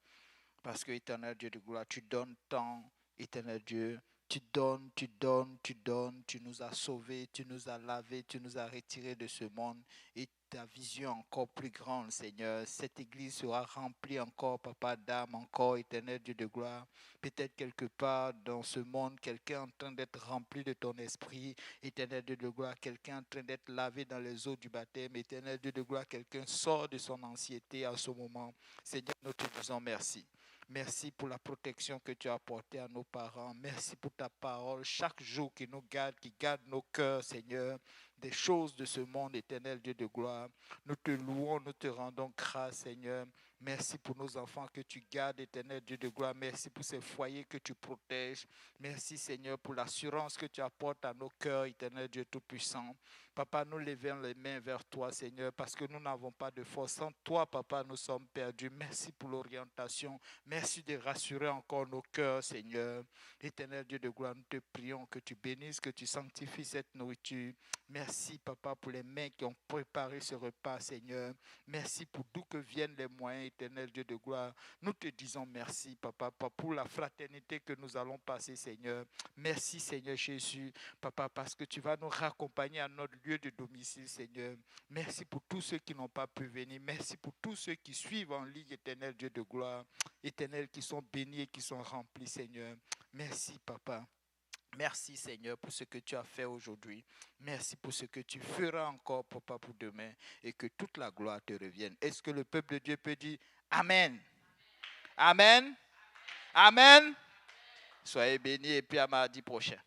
parce que, éternel Dieu de gloire, tu donnes tant, éternel Dieu. Tu donnes, tu donnes, tu donnes. Tu nous as sauvés, tu nous as lavés, tu nous as retirés de ce monde. Et ta vision encore plus grande, Seigneur. Cette église sera remplie encore, Papa, d'âme, encore, éternel Dieu de gloire. Peut-être quelque part dans ce monde, quelqu'un en train d'être rempli de ton esprit, éternel Dieu de gloire. Quelqu'un en train d'être lavé dans les eaux du baptême, éternel Dieu de gloire. Quelqu'un sort de son anxiété à ce moment. Seigneur, nous te disons merci. Merci pour la protection que tu as apportée à nos parents. Merci pour ta parole chaque jour qui nous garde, qui garde nos cœurs, Seigneur, des choses de ce monde, éternel Dieu de gloire. Nous te louons, nous te rendons grâce, Seigneur. Merci pour nos enfants que tu gardes, éternel Dieu de gloire. Merci pour ces foyers que tu protèges. Merci, Seigneur, pour l'assurance que tu apportes à nos cœurs, éternel Dieu Tout-Puissant. Papa, nous levons les mains vers toi, Seigneur, parce que nous n'avons pas de force. Sans toi, Papa, nous sommes perdus. Merci pour l'orientation. Merci de rassurer encore nos cœurs, Seigneur. Éternel Dieu de gloire, nous te prions que tu bénisses, que tu sanctifies cette nourriture. Merci, Papa, pour les mains qui ont préparé ce repas, Seigneur. Merci pour d'où que viennent les moyens, éternel Dieu de gloire. Nous te disons merci, Papa, pour la fraternité que nous allons passer, Seigneur. Merci, Seigneur Jésus, Papa, parce que tu vas nous raccompagner à notre lieu de domicile, Seigneur. Merci pour tous ceux qui n'ont pas pu venir. Merci pour tous ceux qui suivent en ligne, éternel Dieu de gloire. Éternel, qui sont bénis et qui sont remplis, Seigneur. Merci, Papa. Merci, Seigneur, pour ce que tu as fait aujourd'hui. Merci pour ce que tu feras encore, Papa, pour demain. Et que toute la gloire te revienne. Est-ce que le peuple de Dieu peut dire Amen? Amen. Amen. Soyez bénis et puis à mardi prochain.